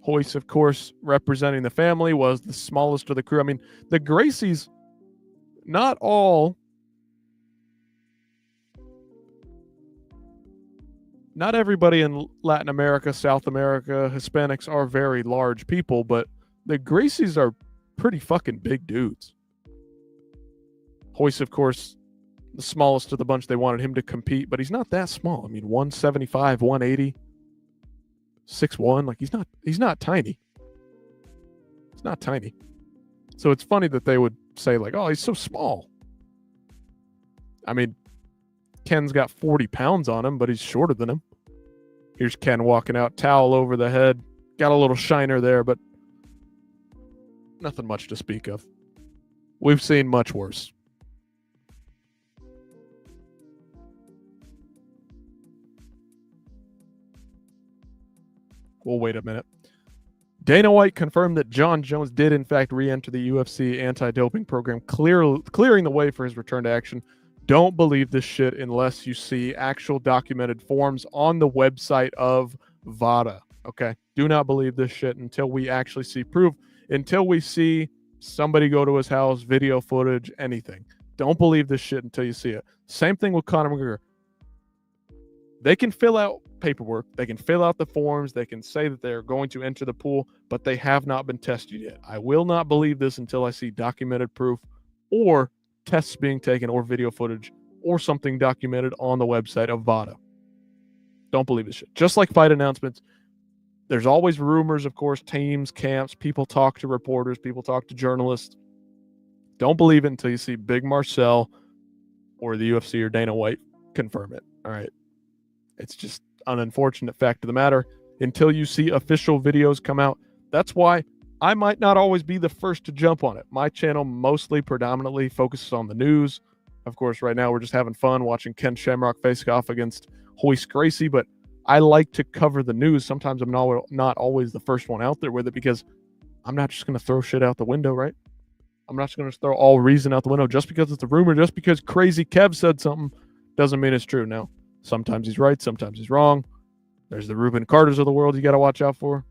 Royce, of course, representing the family, was the smallest of the crew. I mean, the Gracies, not everybody in Latin America, South America, Hispanics are very large people, but the Gracies are pretty fucking big dudes. Royce, of course, the smallest of the bunch. They wanted him to compete, but he's not that small. I mean, 175, 180. 6'1", like he's not tiny. He's not tiny. So it's funny that they would say, like, oh, he's so small. I mean, Ken's got 40 pounds on him, but he's shorter than him. Here's Ken walking out, towel over the head. Got a little shiner there, but nothing much to speak of. We've seen much worse. We'll wait a minute. Dana White confirmed that Jon Jones did, in fact, re-enter the UFC anti-doping program, clearing the way for his return to action. Don't believe this shit unless you see actual documented forms on the website of VADA, okay? Do not believe this shit until we actually see proof, until we see somebody go to his house, video footage, anything. Don't believe this shit until you see it. Same thing with Conor McGregor. They can fill out paperwork, they can fill out the forms, they can say that they're going to enter the pool, but they have not been tested yet. I will not believe this until I see documented proof or tests being taken or video footage or something documented on the website of VADA. Don't believe this shit. Just like fight announcements, there's always rumors, of course, teams, camps, people talk to reporters, people talk to journalists. Don't believe it until you see Big Marcel or the UFC or Dana White confirm it. All right. It's just an unfortunate fact of the matter. Until you see official videos come out, that's why I might not always be the first to jump on it. My channel predominantly focuses on the news. Of course, right now we're just having fun watching Ken Shamrock face off against Royce Gracie, but I like to cover the news. Sometimes I'm not always the first one out there with it because I'm not just going to throw shit out the window, right? I'm not just going to throw all reason out the window just because it's a rumor, just because Crazy Kev said something doesn't mean it's true. Now, sometimes he's right, sometimes he's wrong. There's the Reuben Carters of the world you got to watch out for.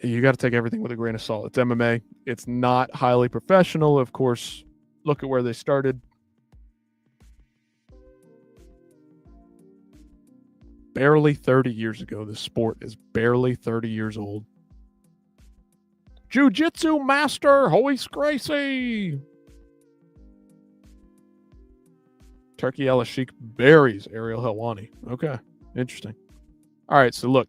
You got to take everything with a grain of salt. It's MMA. It's not highly professional. Of course, look at where they started. Barely 30 years ago. This sport is barely 30 years old. Jiu-Jitsu master, Royce Gracie. Turkey Al-Sheikh buries Ariel Helwani. Okay, interesting. All right, so look.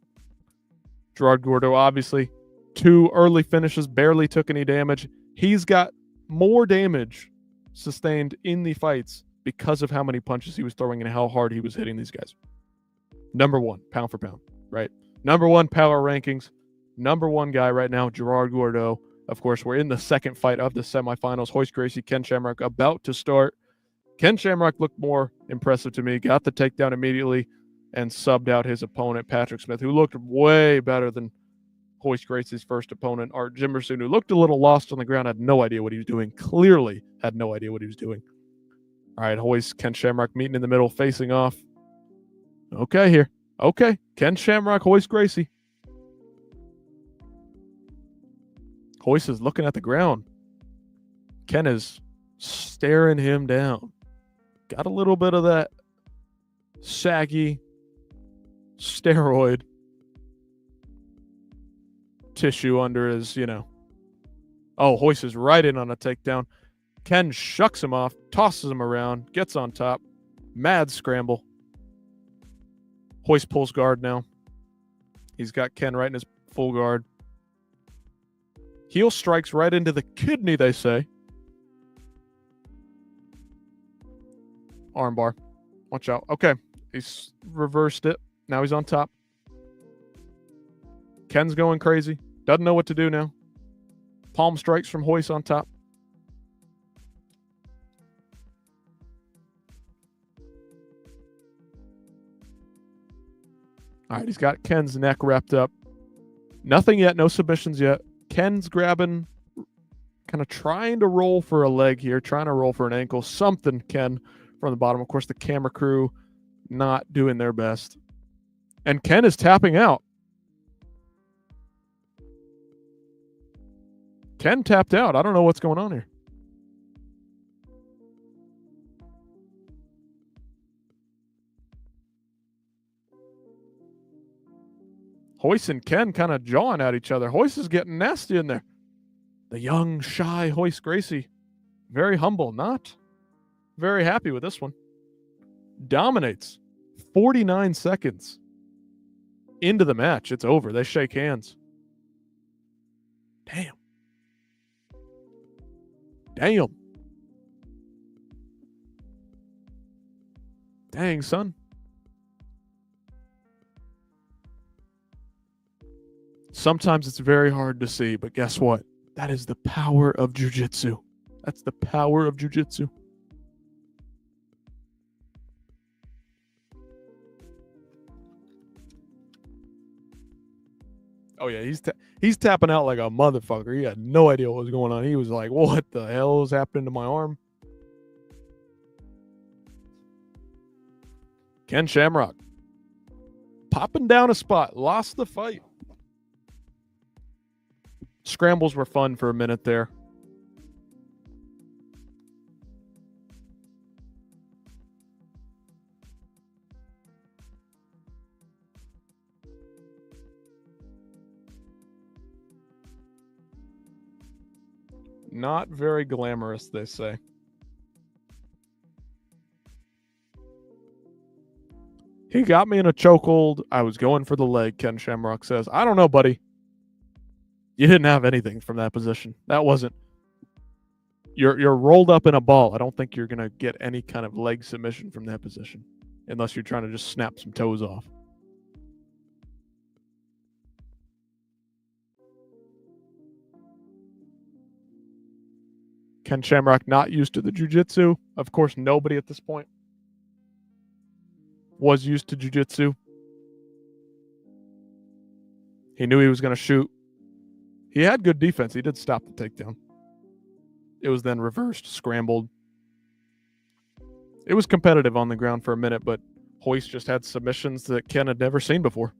Gerard Gordeau, obviously, 2 early finishes, barely took any damage. He's got more damage sustained in the fights because of how many punches he was throwing and how hard he was hitting these guys. Number 1, pound for pound, right? Number 1 power rankings. Number 1 guy right now, Gerard Gordeau. Of course, we're in the second fight of the semifinals. Royce Gracie, Ken Shamrock about to start. Ken Shamrock looked more impressive to me. Got the takedown immediately and subbed out his opponent, Patrick Smith, who looked way better than Royce Gracie's first opponent, Art Jimerson, who looked a little lost on the ground, had no idea what he was doing. Clearly had no idea what he was doing. All right, Royce, Ken Shamrock meeting in the middle, facing off. Okay here. Okay, Ken Shamrock, Royce Gracie. Royce is looking at the ground. Ken is staring him down. Got a little bit of that saggy steroid tissue under his, Oh, Royce is right in on a takedown. Ken shucks him off, tosses him around, gets on top. Mad scramble. Royce pulls guard now. He's got Ken right in his full guard. Heel strikes right into the kidney, they say. Armbar. Watch out. Okay. He's reversed it. Now he's on top. Ken's going crazy. Doesn't know what to do now. Palm strikes from Royce on top. All right, he's got Ken's neck wrapped up. Nothing yet. No submissions yet. Ken's grabbing, kind of trying to roll for a leg here, trying to roll for an ankle. Something, Ken, from the bottom. Of course, the camera crew not doing their best. And Ken is tapping out. Ken tapped out. I don't know what's going on here. Royce and Ken kind of jawing at each other. Royce is getting nasty in there. The young, shy Royce Gracie. Very humble. Not very happy with this one. Dominates. 49 seconds into the match. It's over. They shake hands. Damn. Dang, son. Sometimes it's very hard to see, but guess what? That is the power of jiu-jitsu. That's the power of jiu-jitsu. Oh yeah, he's tapping out like a motherfucker. He had no idea what was going on. He was like, "What the hell is happening to my arm?" Ken Shamrock popping down a spot, lost the fight. Scrambles were fun for a minute there. Not very glamorous, they say. He got me in a chokehold. I was going for the leg, Ken Shamrock says. I don't know, buddy. You didn't have anything from that position. That wasn't. You're rolled up in a ball. I don't think you're going to get any kind of leg submission from that position unless you're trying to just snap some toes off. Ken Shamrock not used to the jiu-jitsu. Of course, nobody at this point was used to jiu-jitsu. He knew he was going to shoot. He had good defense. He did stop the takedown. It was then reversed, scrambled. It was competitive on the ground for a minute, but Royce just had submissions that Ken had never seen before.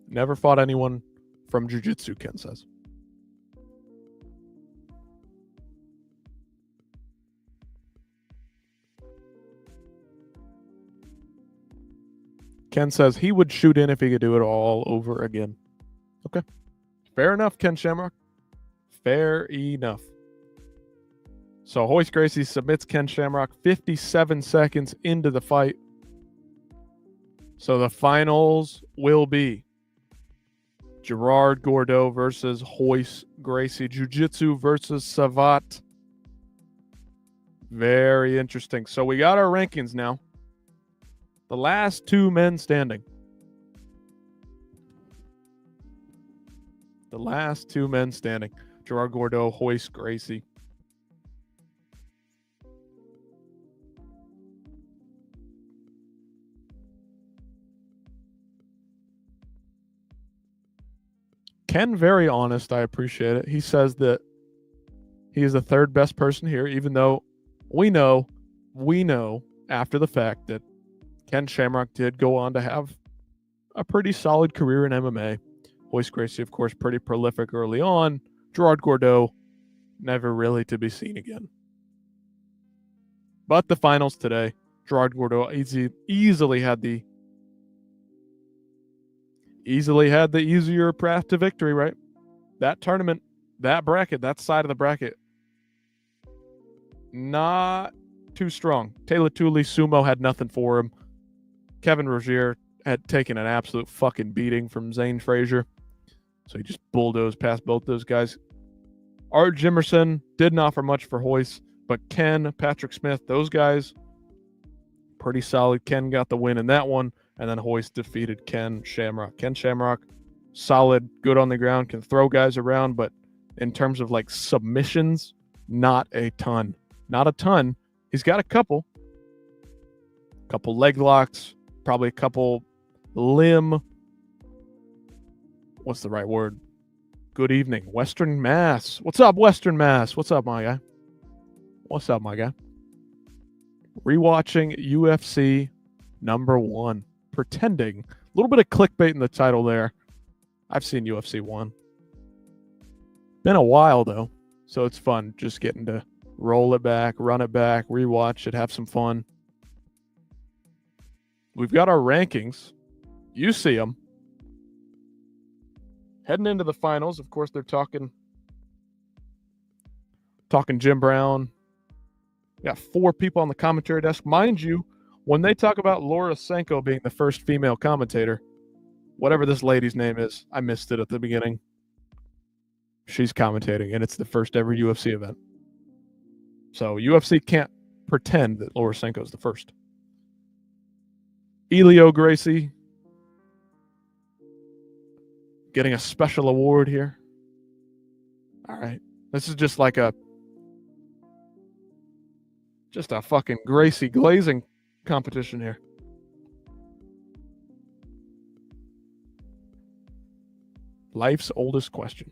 Never fought anyone from jiu-jitsu, Ken says. Ken says he would shoot in if he could do it all over again. Okay. Fair enough, Ken Shamrock. Fair enough. So Royce Gracie submits Ken Shamrock 57 seconds into the fight. So the finals will be Gerard Gordeau versus Royce Gracie. Jiu-Jitsu versus Savate. Very interesting. So we got our rankings now. The last two men standing. The last two men standing. Gerard Gordeau, Royce Gracie. Ken, very honest. I appreciate it. He says that he is the third best person here, even though we know after the fact that Ken Shamrock did go on to have a pretty solid career in MMA. Royce Gracie, of course, pretty prolific early on. Gerard Gordeau, never really to be seen again. But the finals today, Gerard Gordeau easily had the easier path to victory, right? That tournament, that bracket, that side of the bracket, not too strong. Taylor Tooley, Sumo had nothing for him. Kevin Rozier had taken an absolute fucking beating from Zane Frazier. So he just bulldozed past both those guys. Art Jimerson didn't offer much for Royce, but Ken, Patrick Smith, those guys, pretty solid. Ken got the win in that one, and then Royce defeated Ken Shamrock. Ken Shamrock, solid, good on the ground, can throw guys around, but in terms of like submissions, not a ton. Not a ton. He's got a couple leg locks, probably a couple limb. What's the right word? Good evening, Western Mass. What's up, Western Mass? What's up, my guy? What's up, my guy? Rewatching UFC number 1. Pretending. A little bit of clickbait in the title there. I've seen UFC 1. Been a while, though, so it's fun just getting to roll it back, run it back, rewatch it, have some fun. We've got our rankings. You see them. Heading into the finals, of course, they're talking Jim Brown, We got 4 people on the commentary desk. Mind you, when they talk about Laura Sanko being the first female commentator, whatever this lady's name is, I missed it at the beginning. She's commentating, and it's the first ever UFC event. So UFC can't pretend that Laura Sanko's the first. Elio Gracie getting a special award here. All right. This is just like a fucking Gracie glazing competition here. Life's oldest question.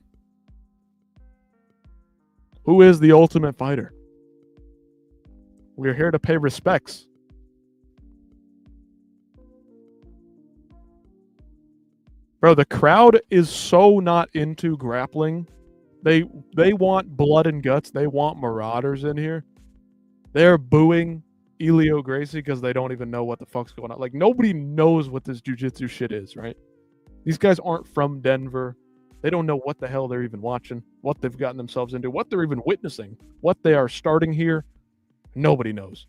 Who is the Ultimate Fighter? We're here to pay respects. Bro, the crowd is so not into grappling. They want blood and guts. They want marauders in here. They're booing Elio Gracie because they don't even know what the fuck's going on. Like, nobody knows what this jiu-jitsu shit is, right? These guys aren't from Denver. They don't know what the hell they're even watching, what they've gotten themselves into, what they're even witnessing, what they are starting here. Nobody knows.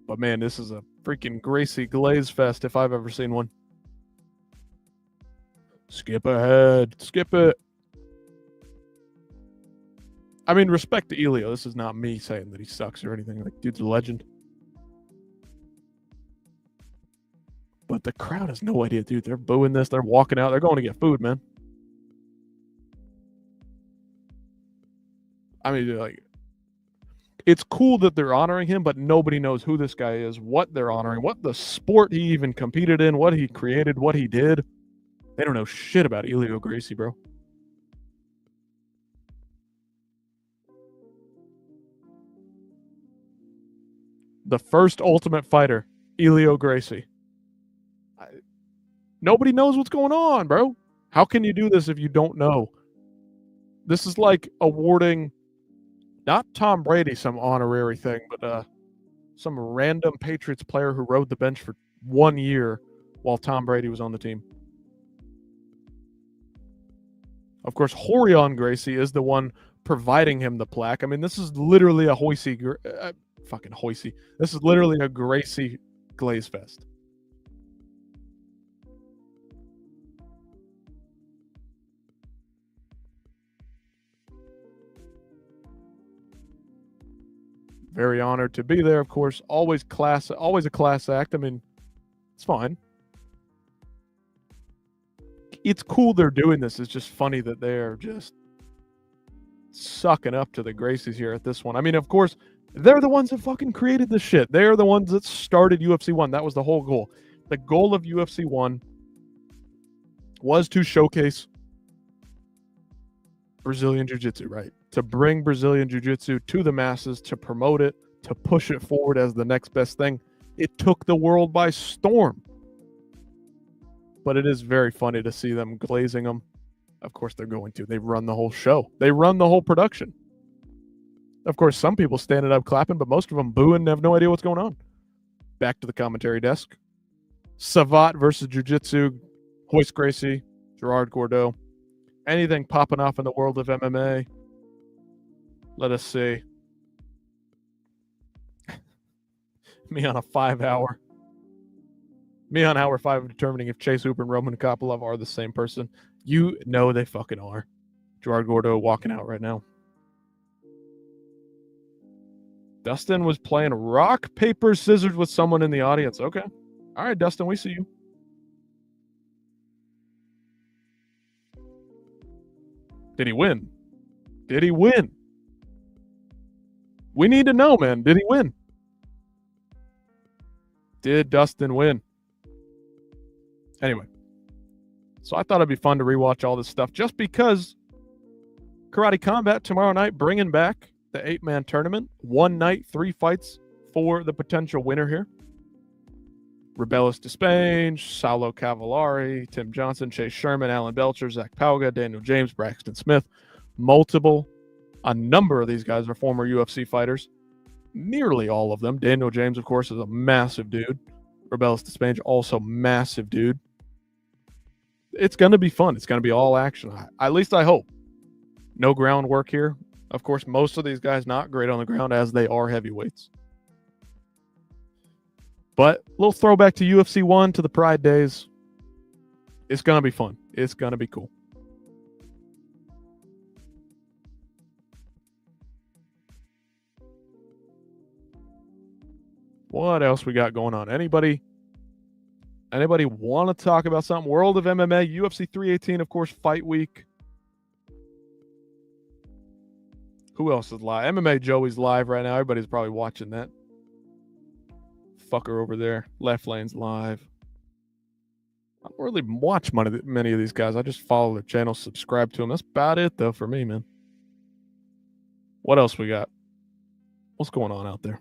But man, this is a freaking Gracie glaze fest if I've ever seen one. Skip ahead. Skip it. I mean, respect to Elio. This is not me saying that he sucks or anything. Like, dude's a legend. But the crowd has no idea, dude. They're booing this. They're walking out. They're going to get food, man. I mean, like, it's cool that they're honoring him, but nobody knows who this guy is, what they're honoring, what the sport he even competed in, what he created, what he did. They don't know shit about Elio Gracie, bro. The first Ultimate Fighter, Elio Gracie. Nobody knows what's going on, bro. How can you do this if you don't know? This is like awarding not Tom Brady some honorary thing, but some random Patriots player who rode the bench for 1 year while Tom Brady was on the team. Of course, Rorion Gracie is the one providing him the plaque. I mean, this is literally a fucking Hoisey. This is literally a Gracie glaze fest. Very honored to be there, of course. Always a class act. I mean, it's fine. It's cool they're doing this. It's just funny that they're just sucking up to the Gracies here at this one. I mean, of course, they're the ones that fucking created this shit. They're the ones that started UFC 1. That was the whole goal. The goal of UFC 1 was to showcase Brazilian Jiu-Jitsu, right? To bring Brazilian Jiu-Jitsu to the masses, to promote it, to push it forward as the next best thing. It took the world by storm. But it is very funny to see them glazing them. Of course they're going to. They run the whole show. They run the whole production. Of course, some people standing up clapping, but most of them booing and have no idea what's going on. Back to the commentary desk. Savat versus Jiu-Jitsu. Royce Gracie. Gerard Gordeau. Anything popping off in the world of MMA? Let us see. Me on a 5-hour. Me on hour 5 of determining if Chase Hooper and Roman Kopylov are the same person. You know they fucking are. Gerard Gordeau walking out right now. Dustin was playing rock, paper, scissors with someone in the audience. Okay. All right, Dustin, we see you. Did he win? Did he win? We need to know, man. Did he win? Did Dustin win? Anyway. So I thought it'd be fun to rewatch all this stuff just because Karate Combat tomorrow night bringing back the 8-man tournament. 1 night, 3 fights for the potential winner here. Rebellis Despain, Saulo Cavallari, Tim Johnson, Chase Sherman, Alan Belcher, Zach Pauga, Daniel James, Braxton Smith. A number of these guys are former UFC fighters. Nearly all of them. Daniel James, of course, is a massive dude. Rebellis Despain, also massive dude. It's going to be fun. It's going to be all action. At least I hope. No groundwork here. Of course, most of these guys not great on the ground as they are heavyweights. But a little throwback to UFC 1, to the Pride days. It's going to be fun. It's going to be cool. What else we got going on? Anybody want to talk about something? World of MMA, UFC 318, of course, fight week. Who else is live? MMA Joey's live right now. Everybody's probably watching that. Fucker over there. Left lane's live. I don't really watch many of these guys. I just follow their channel, subscribe to them. That's about it, though, for me, man. What else we got? What's going on out there?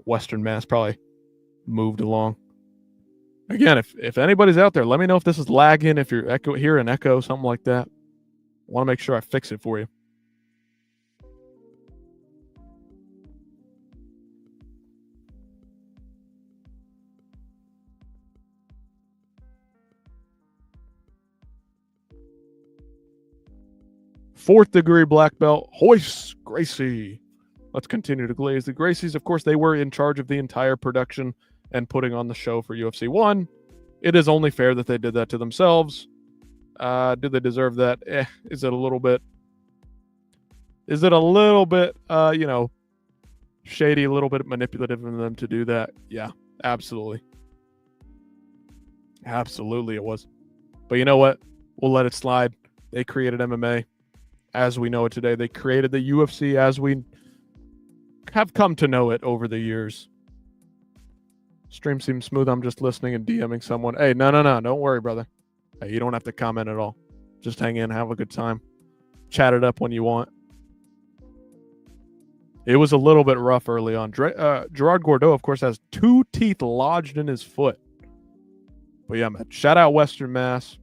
Western Mass probably moved along. Again, if anybody's out there, let me know if this is lagging, if you're hearing echo, something like that. I want to make sure I fix it for you. Fourth degree black belt, Royce Gracie. Let's continue to glaze. The Gracies, of course, they were in charge of the entire production and putting on the show for UFC 1. It is only fair that they did that to themselves. Do they deserve that? Is it a little bit, shady, a little bit manipulative of them to do that? Yeah, absolutely. Absolutely it was. But you know what? We'll let it slide. They created MMA as we know it today. They created the UFC as we have come to know it over the years. Stream seems smooth. I'm just listening and DMing someone. Hey, no. Don't worry, brother. Hey, you don't have to comment at all. Just hang in, have a good time. Chat it up when you want. It was a little bit rough early on. Gerard Gordeau, of course, has 2 teeth lodged in his foot. But yeah, man. Shout out Western Mass.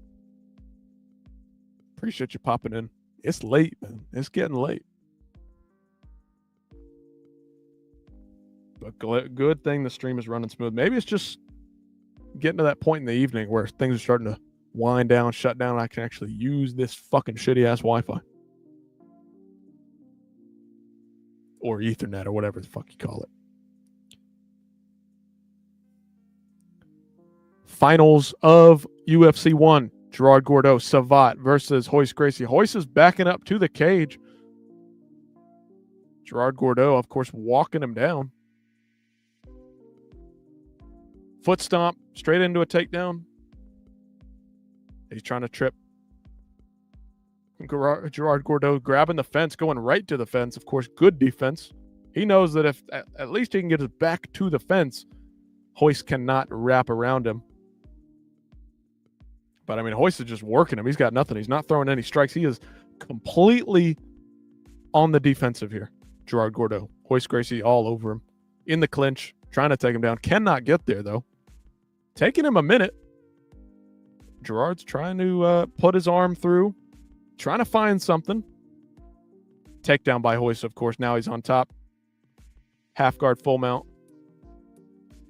Appreciate you popping in. It's late, man. It's getting late. But good thing the stream is running smooth. Maybe it's just getting to that point in the evening where things are starting to wind down, shut down, and I can actually use this fucking shitty-ass Wi-Fi. Or Ethernet, or whatever the fuck you call it. Finals of UFC 1. Gerard Gordeau, Savat versus Royce Gracie. Royce is backing up to the cage. Gerard Gordeau, of course, walking him down. Foot stomp, straight into a takedown. He's trying to trip. Gerard Gordeau grabbing the fence, going right to the fence. Of course, good defense. He knows that if at least he can get his back to the fence, Royce cannot wrap around him. But, I mean, Royce is just working him. He's got nothing. He's not throwing any strikes. He is completely on the defensive here. Gerard Gordeau. Royce Gracie all over him. In the clinch, trying to take him down. Cannot get there, though. Taking him a minute. Gerard's trying to put his arm through. Trying to find something. Takedown by Royce, of course. Now he's on top. Half guard, full mount.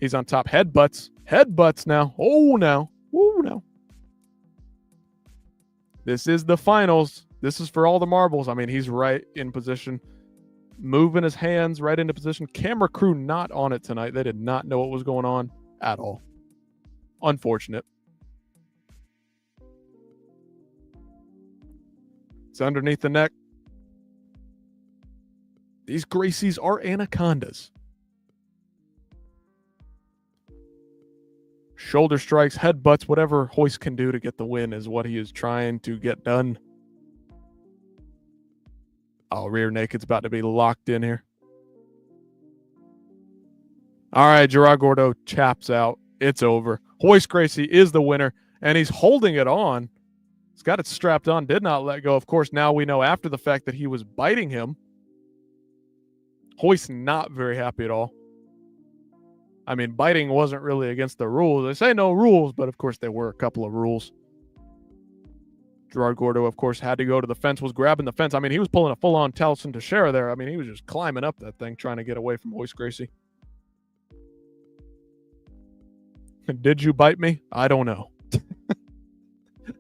He's on top. Headbutts. Headbutts now. Oh, now. Woo, now. This is the finals. This is for all the marbles. I mean, he's right in position. Moving his hands right into position. Camera crew not on it tonight. They did not know what was going on at all. Unfortunate. It's underneath the neck. These Gracies are anacondas. Shoulder strikes, headbutts, whatever Royce can do to get the win is what he is trying to get done. Oh, rear naked's about to be locked in here. All right, Gerard Gordeau chaps out. It's over. Royce Gracie is the winner, and he's holding it on. He's got it strapped on, did not let go. Of course, now we know after the fact that he was biting him. Royce not very happy at all. I mean, biting wasn't really against the rules. They say no rules, but of course there were a couple of rules. Gerard Gordeau, of course, had to go to the fence, was grabbing the fence. I mean, he was pulling a full-on Taliesin Teixeira there. I mean, he was just climbing up that thing, trying to get away from Royce Gracie. Did you bite me? I don't know.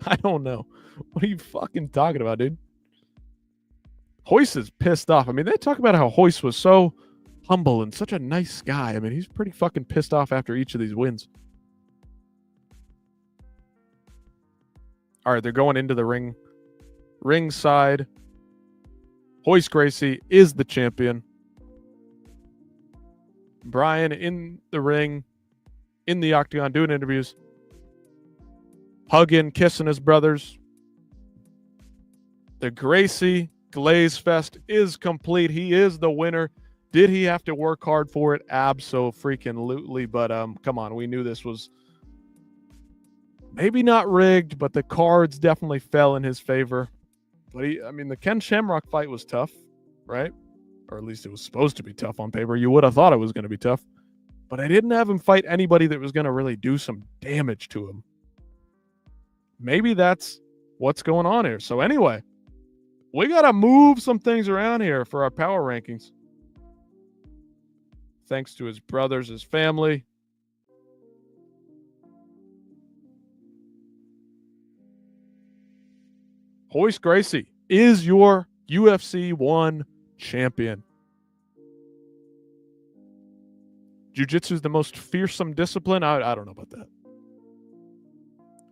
I don't know. What are you fucking talking about, dude? Royce is pissed off. I mean, they talk about how Royce was so humble and such a nice guy. I mean, he's pretty fucking pissed off after each of these wins. All right, they're going into the ringside. Royce Gracie is the champion. Brian in the ring, in the octagon, doing interviews, hugging, kissing his brothers. The Gracie Glaze Fest is complete. He is the winner. Did he have to work hard for it? Abso-freaking-lutely. But come on, we knew this was maybe not rigged, but the cards definitely fell in his favor. But the Ken Shamrock fight was tough, right? Or at least it was supposed to be tough on paper. You would have thought it was going to be tough. But I didn't have him fight anybody that was going to really do some damage to him. Maybe that's what's going on here. So anyway, we got to move some things around here for our power rankings. Thanks to his brothers, his family. Royce Gracie is your UFC 1 champion. Jiu-jitsu is the most fearsome discipline. I don't know about that.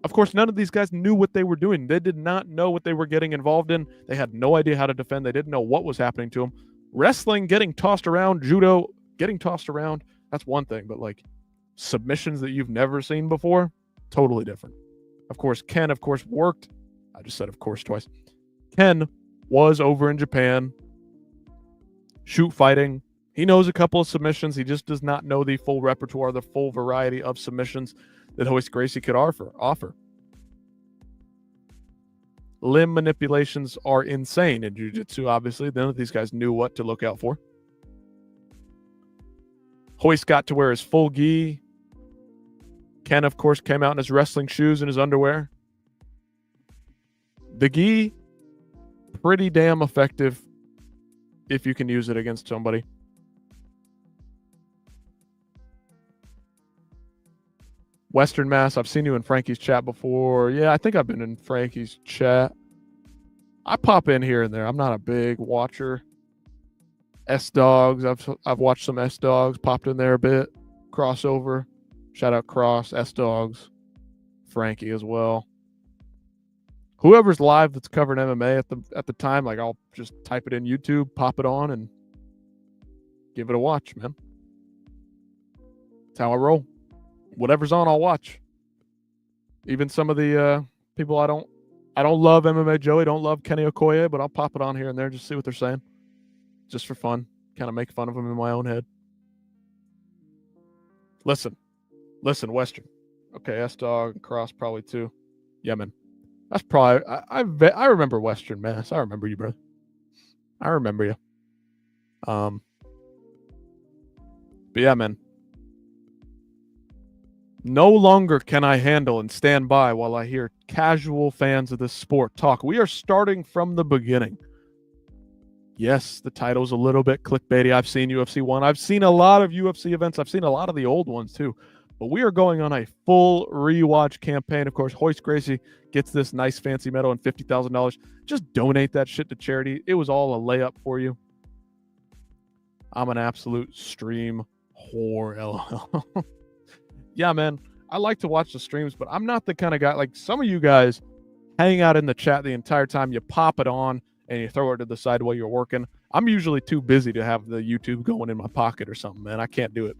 Of course, none of these guys knew what they were doing. They did not know what they were getting involved in. They had no idea how to defend. They didn't know what was happening to them. Wrestling, getting tossed around, judo, getting tossed around, that's one thing. But like submissions that you've never seen before, totally different. Of course, Ken, worked. I just said of course twice. Ken was over in Japan, shoot fighting. He knows a couple of submissions. He just does not know the full repertoire, the full variety of submissions that Royce Gracie could offer. Limb manipulations are insane in jiu-jitsu, obviously. None of these guys knew what to look out for. Royce got to wear his full gi. Ken, of course, came out in his wrestling shoes and his underwear. The gi, pretty damn effective if you can use it against somebody. Western Mass, I've seen you in Frankie's chat before. Yeah, I think I've been in Frankie's chat. I pop in here and there. I'm not a big watcher. S-Dogs, I've watched some S-Dogs, popped in there a bit. Crossover, shout out Cross, S-Dogs, Frankie as well. Whoever's live that's covering MMA at the time, like I'll just type it in YouTube, pop it on, and give it a watch, man. That's how I roll. Whatever's on, I'll watch. Even some of the people I don't love MMA Joey, don't love Kenny Okoye, but I'll pop it on here and there, just see what they're saying. Just for fun. Kind of make fun of them in my own head. Listen, Western. Okay, S-Dog, Cross probably too. Yeah, man. That's probably, I remember Western Mass. I remember you, brother. I remember you. But yeah, man. No longer can I handle and stand by while I hear casual fans of this sport talk. We are starting from the beginning. Yes, the title's a little bit clickbaity. I've seen UFC 1. I've seen a lot of UFC events. I've seen a lot of the old ones too. But we are going on a full rewatch campaign. Of course, Royce Gracie gets this nice fancy medal and $50,000. Just donate that shit to charity. It was all a layup for you. I'm an absolute stream whore, LOL. Yeah, man, I like to watch the streams, but I'm not the kind of guy, like some of you guys hang out in the chat the entire time. You pop it on and you throw it to the side while you're working. I'm usually too busy to have the YouTube going in my pocket or something, man. I can't do it.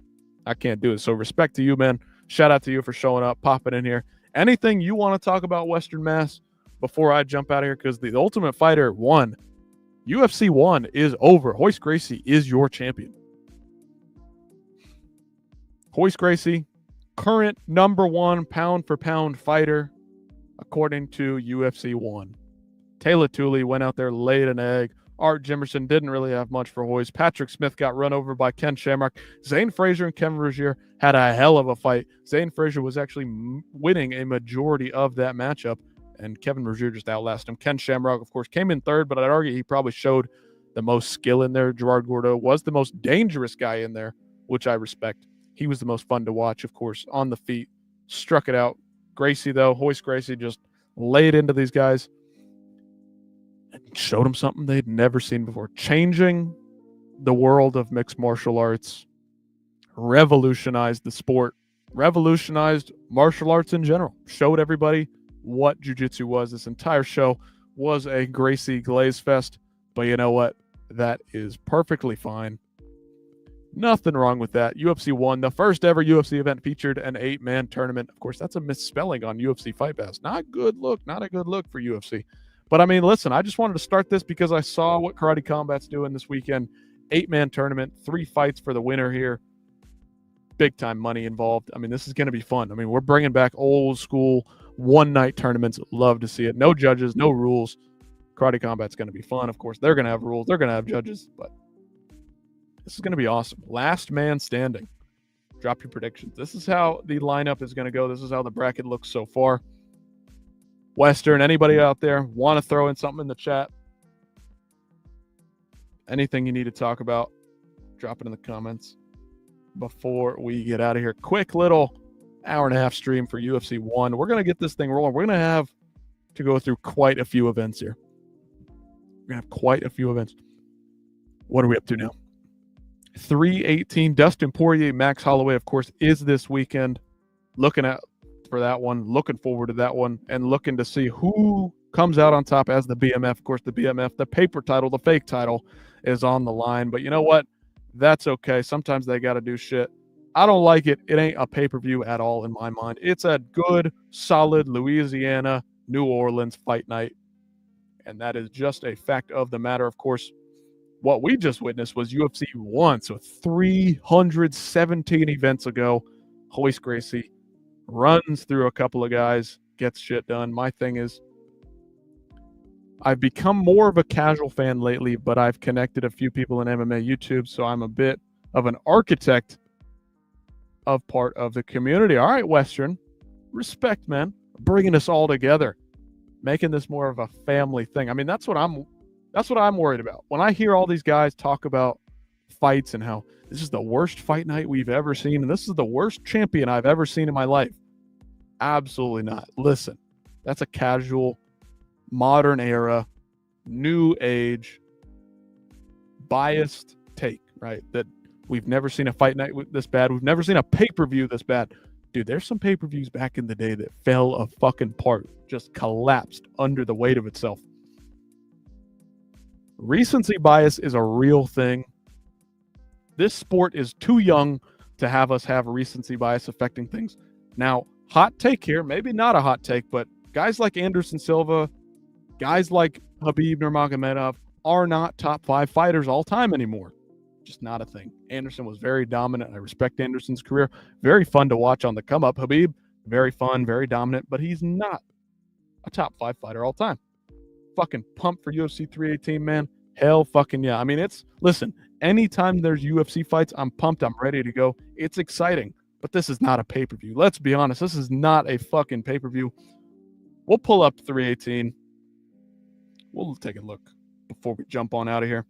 So respect to you, man. Shout out to you for showing up, popping in here. Anything you want to talk about Western Mass before I jump out of here? Because the Ultimate Fighter 1, UFC 1 is over. Royce Gracie is your champion. Royce Gracie, current #1 pound-for-pound fighter, according to UFC 1. Taylor Tooley went out there, laid an egg. Art Jimerson didn't really have much for Royce. Patrick Smith got run over by Ken Shamrock. Zane Frazier and Kevin Rozier had a hell of a fight. Zane Frazier was actually winning a majority of that matchup, and Kevin Rozier just outlasted him. Ken Shamrock, of course, came in third, but I'd argue he probably showed the most skill in there. Gerard Gordeau was the most dangerous guy in there, which I respect. He was the most fun to watch, of course, on the feet. Struck it out. Gracie, though, Royce Gracie just laid into these guys. showed them something they'd never seen before. Changing the world of mixed martial arts, revolutionized the sport, revolutionized martial arts in general, showed everybody what jiu-jitsu was. This entire show was a Gracie glaze fest, but you know what? That is perfectly fine. Nothing wrong with that. UFC won. The first ever UFC event featured an 8-man tournament. Of course, that's a misspelling on UFC Fight Pass. Not a good look for UFC. But I mean, listen, I just wanted to start this because I saw what Karate Combat's doing this weekend. 8-man tournament, 3 fights for the winner here. Big time money involved. I mean, this is going to be fun. I mean, we're bringing back old school one-night tournaments. Love to see it. No judges, no rules. Karate Combat's going to be fun. Of course, they're going to have rules. They're going to have judges, but this is going to be awesome. Last man standing. Drop your predictions. This is how the lineup is going to go. This is how the bracket looks so far. Western, anybody out there want to throw in something in the chat? Anything you need to talk about, drop it in the comments before we get out of here. Quick little hour-and-a-half stream for UFC 1. We're going to get this thing rolling. We're going to have to go through quite a few events here. We're going to have quite a few events. What are we up to now? 318. Dustin Poirier, Max Holloway, of course, is this weekend. Looking at for that one, looking forward to that one, and looking to see who comes out on top as the BMF. Of course, the BMF, the paper title, the fake title is on the line. But you know what? That's okay. Sometimes they got to do shit. I don't like it. It ain't a pay-per-view at all in my mind. It's a good, solid Louisiana, New Orleans fight night. And that is just a fact of the matter. Of course, what we just witnessed was UFC 1. So 317 events ago, Royce Gracie runs through a couple of guys, gets shit done. My thing is, I've become more of a casual fan lately, but I've connected a few people in MMA YouTube, so I'm a bit of an architect of part of the community. All right, Western, respect, man. Bringing us all together, making this more of a family thing. I mean, that's what I'm worried about. When I hear all these guys talk about fights and how this is the worst fight night we've ever seen, and this is the worst champion I've ever seen in my life. Absolutely not. Listen, that's a casual, modern era, new age, biased take, right? That we've never seen a fight night this bad. We've never seen a pay-per-view this bad. Dude, there's some pay-per-views back in the day that fell a fucking part, just collapsed under the weight of itself. Recency bias is a real thing. This sport is too young to have us have recency bias affecting things. Now, hot take here, maybe not a hot take, but guys like Anderson Silva, guys like Khabib Nurmagomedov are not top 5 fighters all time anymore. Just not a thing. Anderson was very dominant. I respect Anderson's career. Very fun to watch on the come up. Khabib, very fun, very dominant, but he's not a top 5 fighter all time. Fucking pumped for UFC 318, man. Hell fucking yeah. I mean, listen, anytime there's UFC fights, I'm pumped. I'm ready to go. It's exciting, but this is not a pay-per-view. Let's be honest. This is not a fucking pay-per-view. We'll pull up 318. We'll take a look before we jump on out of here.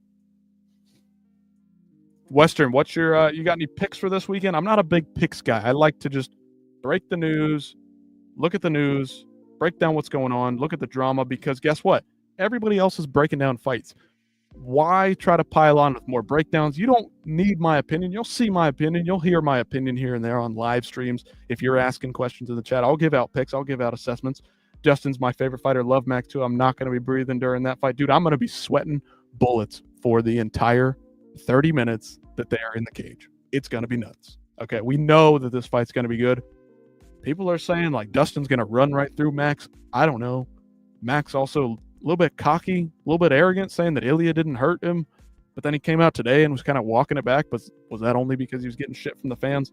Western, what's your you got any picks for this weekend? I'm not a big picks guy. I like to just break the news, look at the news, break down what's going on, look at the drama, because guess what? Everybody else is breaking down fights. Why try to pile on with more breakdowns? You don't need my opinion. You'll see my opinion. You'll hear my opinion here and there on live streams. If you're asking questions in the chat, I'll give out picks. I'll give out assessments. Justin's my favorite fighter. Love Mac too. I'm not going to be breathing during that fight. Dude, I'm going to be sweating bullets for the entire 30 minutes that they are in the cage. It's going to be nuts. Okay, we know that this fight's going to be good. People are saying, like, Dustin's going to run right through Max. I don't know. Max also a little bit cocky, a little bit arrogant, saying that Ilya didn't hurt him. But then he came out today and was kind of walking it back. But was that only because he was getting shit from the fans?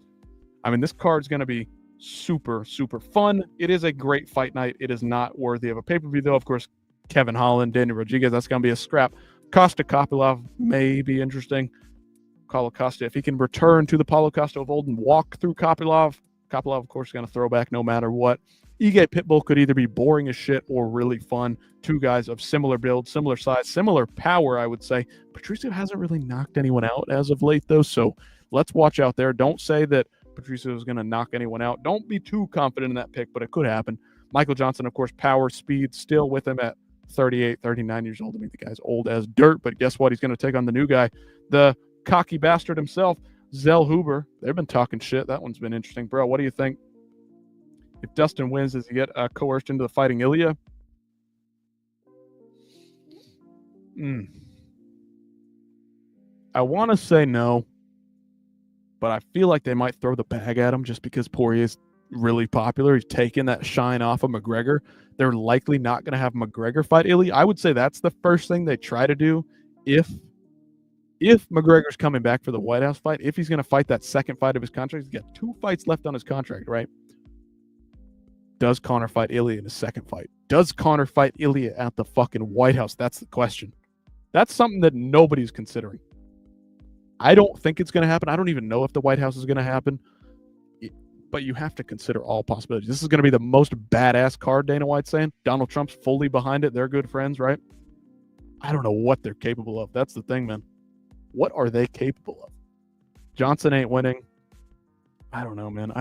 I mean, this card's going to be super, super fun. It is a great fight night. It is not worthy of a pay-per-view, though. Of course, Kevin Holland, Daniel Rodriguez, that's going to be a scrap. Costa Kopylov may be interesting. Paulo Costa, if he can return to the Paulo Costa of old and walk through Kopylov, of course, is going to throw back no matter what. Ige Pitbull could either be boring as shit or really fun. Two guys of similar build, similar size, similar power, I would say. Patricio hasn't really knocked anyone out as of late, though, so let's watch out there. Don't say that Patricio is going to knock anyone out. Don't be too confident in that pick, but it could happen. Michael Johnson, of course, power, speed, still with him at 38, 39 years old. I mean, the guy's old as dirt, but guess what? He's going to take on the new guy, the cocky bastard himself, Zell Huber. They've been talking shit. That one's been interesting. Bro, what do you think? If Dustin wins, does he get coerced into the fighting Ilya? I want to say no, but I feel like they might throw the bag at him just because Poirier's really popular. He's taking that shine off of McGregor. They're likely not going to have McGregor fight Ilya. I would say that's the first thing they try to do if McGregor's coming back for the White House fight. If he's going to fight that second fight of his contract, he's got 2 fights left on his contract, right? Does Conor fight Ilya in his second fight? Does Conor fight Ilya at the fucking White House? That's the question. That's something that nobody's considering. I don't think it's going to happen. I don't even know if the White House is going to happen. But you have to consider all possibilities. This is going to be the most badass card, Dana White's saying. Donald Trump's fully behind it. They're good friends, right? I don't know what they're capable of. That's the thing, man. What are they capable of? Johnson ain't winning. I don't know, man.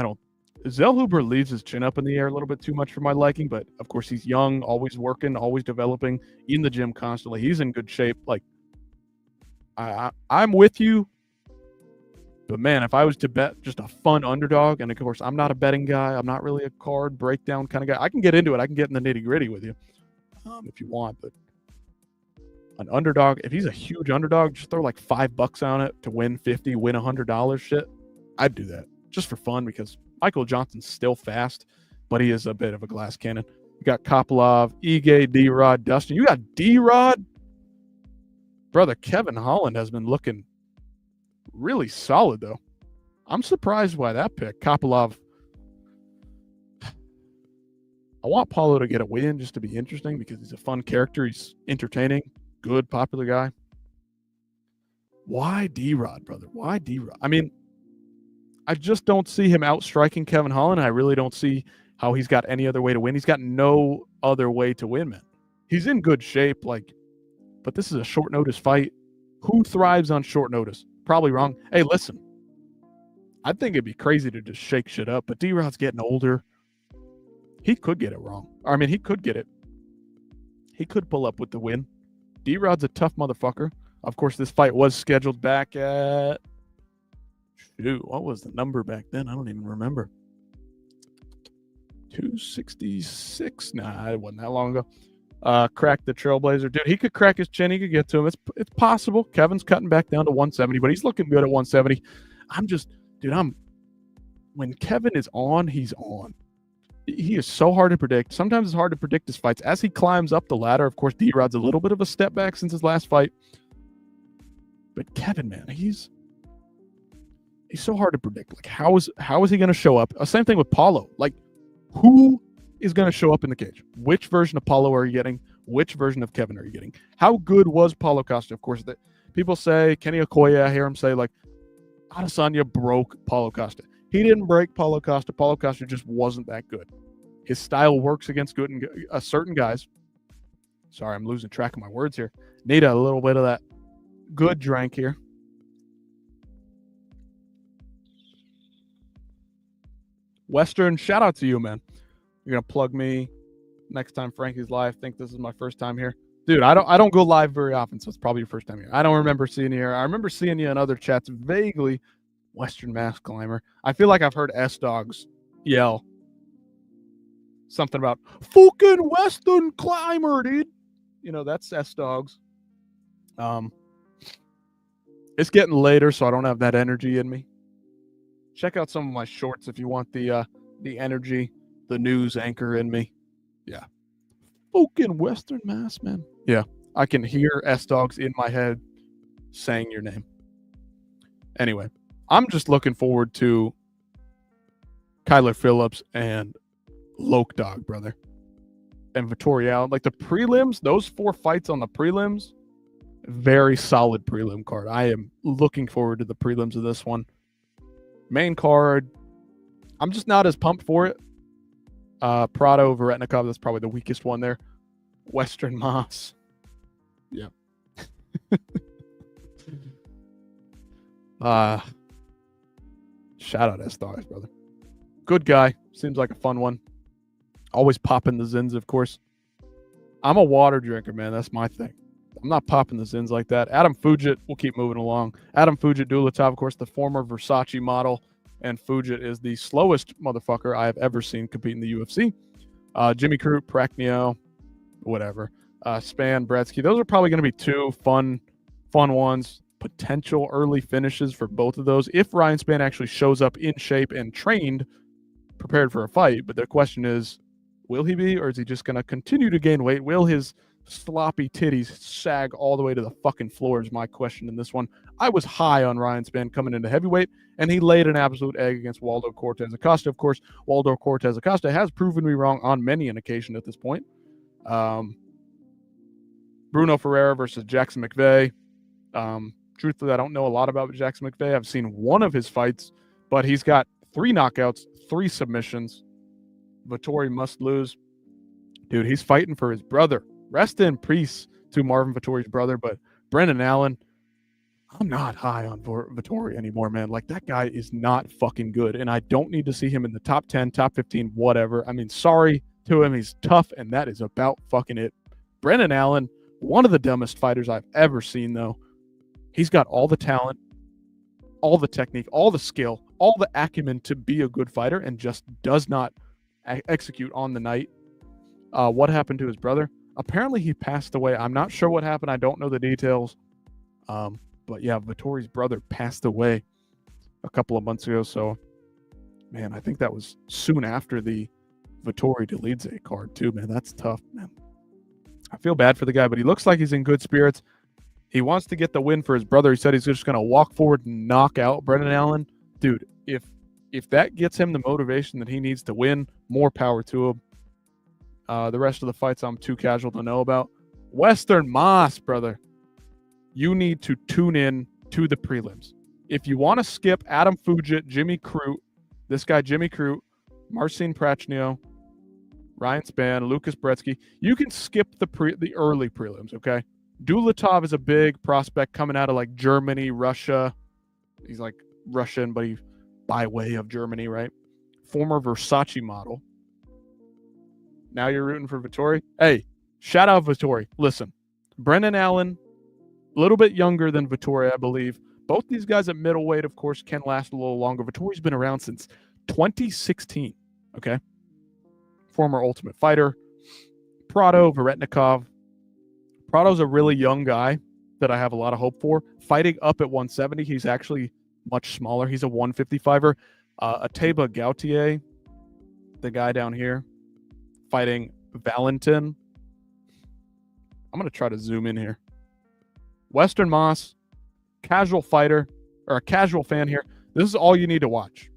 Zell Huber leaves his chin up in the air a little bit too much for my liking, but of course he's young, always working, always developing, in the gym constantly. He's in good shape. Like, I'm with you. But man, if I was to bet just a fun underdog, and of course I'm not a betting guy, I'm not really a card breakdown kind of guy. I can get into it. I can get in the nitty gritty with you if you want. But an underdog, if he's a huge underdog, just throw like $5 on it to win 50, win $100 shit. I'd do that just for fun because Michael Johnson's still fast, but he is a bit of a glass cannon. You got Kopilov, Ige, D-Rod, Dustin. You got D-Rod? Brother, Kevin Holland has been looking really solid, though. I'm surprised by that pick. Kopilov. I want Paulo to get a win just to be interesting because he's a fun character. He's entertaining, good, popular guy. Why D-Rod, brother? Why D-Rod? I mean, I just don't see him outstriking Kevin Holland. I really don't see how he's got any other way to win. He's got no other way to win, man. He's in good shape, but this is a short notice fight. Who thrives on short notice? Probably wrong. Hey, listen, I think it'd be crazy to just shake shit up, but D-Rod's getting older. He could get it wrong. I mean, he could get it. He could pull up with the win. D-Rod's a tough motherfucker. Of course, this fight was scheduled back at... Shoot, what was the number back then? I don't even remember. 266? Nah, it wasn't that long ago. Cracked the Trailblazer. Dude, he could crack his chin. He could get to him. It's possible. Kevin's cutting back down to 170, but he's looking good at 170. When Kevin is on, he's on. He is so hard to predict. Sometimes it's hard to predict his fights. As he climbs up the ladder, of course, D-Rod's a little bit of a step back since his last fight. But Kevin, man, he's so hard to predict. Like, how is he going to show up? Same thing with Paulo. Like, who is going to show up in the cage? Which version of Paulo are you getting? Which version of Kevin are you getting? How good was Paulo Costa? Of course, that people say, Kenny Okoye, I hear him say, like, Adesanya broke Paulo Costa. He didn't break Paulo Costa. Paulo Costa just wasn't that good. His style works against good and certain guys. Sorry, I'm losing track of my words here. Need a little bit of that good drink here. Western, shout out to you, man. You're gonna plug me next time Frankie's live. Think this is my first time here, dude. I don't go live very often, so it's probably your first time here. I don't remember seeing you here. I remember seeing you in other chats vaguely. Western Mass Climber. I feel like I've heard S Dogs yell something about fucking Western Climber, dude. You know, that's S Dogs. It's getting later, so I don't have that energy in me. Check out some of my shorts if you want the energy, the news anchor in me. Yeah. Fucking Western Mass, man. Yeah. I can hear S-Dogs in my head saying your name. Anyway, I'm just looking forward to Kyler Phillips and Loke Dog, brother. And Vittorial. Like the prelims, those 4 fights on the prelims, very solid prelim card. I am looking forward to the prelims of this one. Main card, I'm just not as pumped for it. Prado, Varetnikov, that's probably the weakest one there. Western Moss. Yeah. Shout out S-Dogs, brother. Good guy. Seems like a fun one. Always popping the Zins, of course. I'm a water drinker, man. That's my thing. I'm not popping the Zins like that. Adam Fujit, we'll keep moving along. Adam Fujit Dulatov, of course, the former Versace model. And Fujit is the slowest motherfucker I have ever seen compete in the UFC. Jimmy Crute, Praknio, whatever. Span, Bretsky. Those are probably going to be two fun ones. Potential early finishes for both of those. If Ryan Span actually shows up in shape and trained, prepared for a fight. But the question is, will he be, or is he just going to continue to gain weight? Will his sloppy titties sag all the way to the fucking floor is my question in this one. I was high on Ryan Span coming into heavyweight, and he laid an absolute egg against Waldo Cortez Acosta. Of course, Waldo Cortez Acosta has proven me wrong on many an occasion at this point. Bruno Ferreira versus Jackson McVeigh. Truthfully, I don't know a lot about Jackson McVeigh. I've seen one of his fights, but he's got 3 knockouts, 3 submissions. Vettori must lose. Dude, he's fighting for his brother. Rest in peace to Marvin Vettori's brother, but Brendan Allen, I'm not high on Vettori anymore, man. Like, that guy is not fucking good, and I don't need to see him in the top 10, top 15, whatever. I mean, sorry to him. He's tough, and that is about fucking it. Brendan Allen, one of the dumbest fighters I've ever seen, though. He's got all the talent, all the technique, all the skill, all the acumen to be a good fighter, and just does not execute on the night. What happened to his brother? Apparently he passed away. I'm not sure what happened. I don't know the details. But yeah, Vettori's brother passed away a couple of months ago. So, man, I think that was soon after the Vettori Dolidze card too, man. That's tough, man. I feel bad for the guy, but he looks like he's in good spirits. He wants to get the win for his brother. He said he's just going to walk forward and knock out Brendan Allen. Dude, if that gets him the motivation that he needs to win, more power to him. The rest of the fights I'm too casual to know about. Western Moss, brother. You need to tune in to the prelims. If you want to skip Adam Fujit, Jimmy Crute, this guy Jimmy Crute, Marcin Prachnio, Ryan Span, Lucas Bretsky, you can skip the early prelims, okay? Dulatov is a big prospect coming out of like Germany, Russia. He's like Russian, but he's by way of Germany, right? Former Versace model. Now you're rooting for Vettori? Hey, shout out Vettori. Listen, Brendan Allen, a little bit younger than Vettori, I believe. Both these guys at middleweight, of course, can last a little longer. Vettori's been around since 2016, okay? Former Ultimate Fighter. Prado, Varetnikov. Prado's a really young guy that I have a lot of hope for. Fighting up at 170, he's actually much smaller. He's a 155er. Ateba Gautier, the guy down here, fighting Valentin. I'm going to try to zoom in here. Western Moss, casual fighter, or a casual fan here. This is all you need to watch.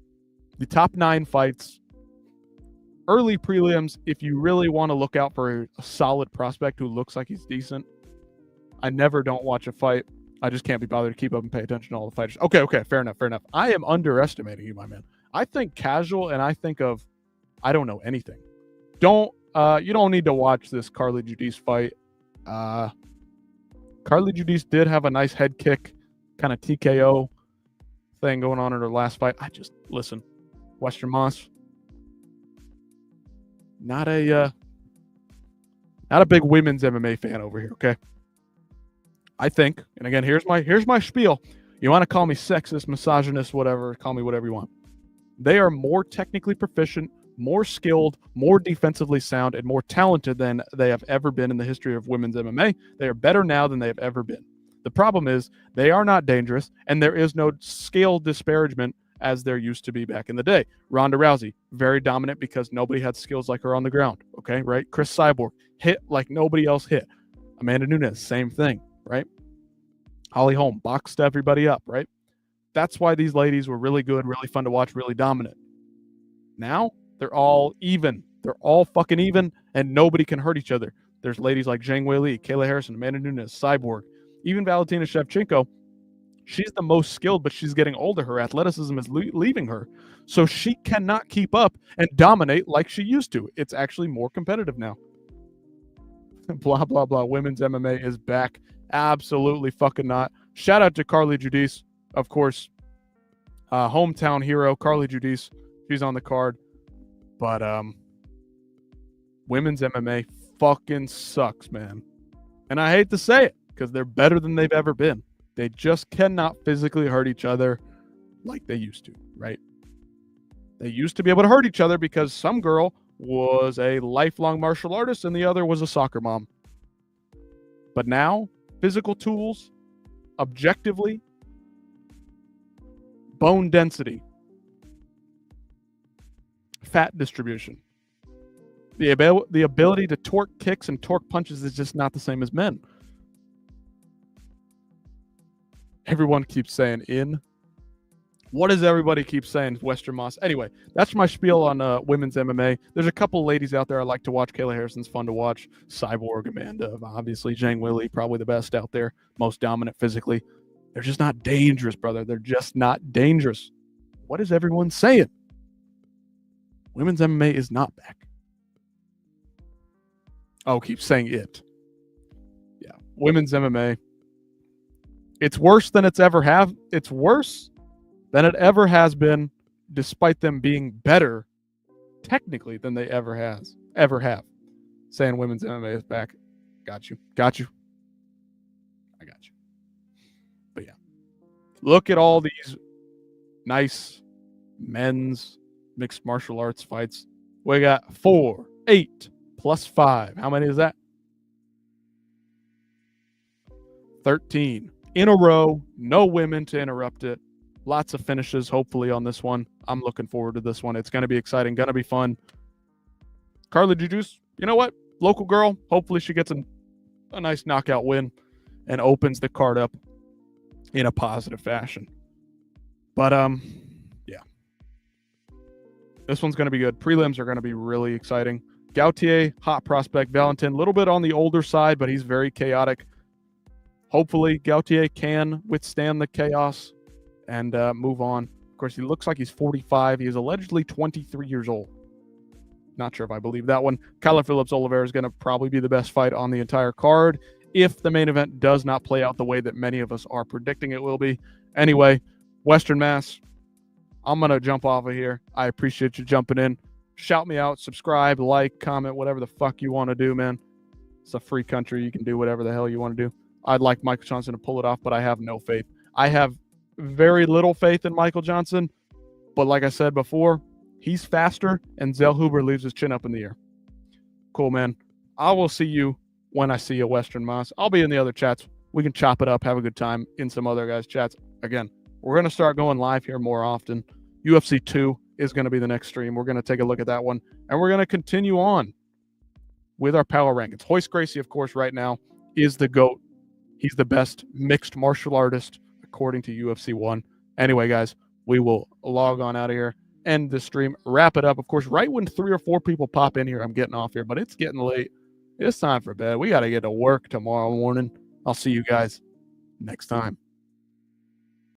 The top 9 fights. Early prelims, if you really want to look out for a solid prospect who looks like he's decent. I never don't watch a fight. I just can't be bothered to keep up and pay attention to all the fighters. Okay, fair enough. I am underestimating you, my man. I think casual, and I think of, I don't know anything. You don't need to watch this Carly Judice fight. Carly Judice did have a nice head kick, kind of TKO thing going on in her last fight. Listen, Western Moss, not a big women's MMA fan over here, okay? I think, and again, here's my spiel. You want to call me sexist, misogynist, whatever, call me whatever you want. They are more technically proficient, more skilled, more defensively sound, and more talented than they have ever been in the history of women's MMA. They are better now than they have ever been. The problem is they are not dangerous, and there is no scale disparagement as there used to be back in the day. Ronda Rousey, very dominant because nobody had skills like her on the ground, okay, right? Chris Cyborg, hit like nobody else hit. Amanda Nunes, same thing, right? Holly Holm, boxed everybody up, right? That's why these ladies were really good, really fun to watch, really dominant. Now, they're all even. They're all fucking even, and nobody can hurt each other. There's ladies like Zhang Weili, Kayla Harrison, Amanda Nunes, Cyborg, even Valentina Shevchenko. She's the most skilled, but she's getting older. Her athleticism is leaving her. So she cannot keep up and dominate like she used to. It's actually more competitive now. Blah, blah, blah. Women's MMA is back. Absolutely fucking not. Shout out to Carly Judice, of course. Hometown hero, Carly Judice. She's on the card. But women's MMA, fucking sucks, man. And I hate to say it because they're better than they've ever been. They just cannot physically hurt each other like they used to, right? They used to be able to hurt each other because some girl was a lifelong martial artist and the other was a soccer mom. But now, physical tools, objectively, bone density, fat distribution, the ability to torque kicks and torque punches is just not the same as men. Everyone keeps saying in. What does everybody keep saying? Western Moss. Anyway, that's my spiel on women's MMA. There's a couple ladies out there I like to watch. Kayla Harrison's fun to watch. Cyborg, Amanda, obviously. Zhang Weili, probably the best out there. Most dominant physically. They're just not dangerous, brother. They're just not dangerous. What is everyone saying? Women's MMA is not back. Oh, keep saying it. Yeah, women's MMA. It's worse than it's ever have. It's worse than it ever has been, despite them being better technically than they ever have. Saying women's MMA is back. Got you. I got you. But yeah, look at all these nice men's mixed martial arts fights. We got 4, 8 plus 5. How many is that? 13 in a row. No women to interrupt it. Lots of finishes, hopefully, on this one. I'm looking forward to this one. It's going to be exciting, going to be fun. Carla Jujuce, you know what? Local girl. Hopefully she gets a nice knockout win and opens the card up in a positive fashion. But, yeah. This one's going to be good. Prelims are going to be really exciting. Gautier, hot prospect. Valentin, a little bit on the older side, but he's very chaotic. Hopefully, Gautier can withstand the chaos and move on. Of course, he looks like he's 45. He is allegedly 23 years old. Not sure if I believe that one. Kyler Phillips Oliveira is going to probably be the best fight on the entire card if the main event does not play out the way that many of us are predicting it will be. Anyway, Western Mass, I'm going to jump off of here. I appreciate you jumping in. Shout me out, subscribe, like, comment, whatever the fuck you want to do, man. It's a free country. You can do whatever the hell you want to do. I'd like Michael Johnson to pull it off, but I have no faith. I have very little faith in Michael Johnson, but like I said before, he's faster, and Zell Huber leaves his chin up in the air. Cool, man. I will see you when I see you, Western Moss. I'll be in the other chats. We can chop it up, have a good time in some other guys' chats. Again, we're going to start going live here more often. UFC 2 is going to be the next stream. We're going to take a look at that one, and we're going to continue on with our power rankings. Royce Gracie, of course, right now is the GOAT. He's the best mixed martial artist, according to UFC 1. Anyway, guys, we will log on out of here, end the stream, wrap it up. Of course, right when 3 or 4 people pop in here, I'm getting off here, but it's getting late. It's time for bed. We got to get to work tomorrow morning. I'll see you guys next time.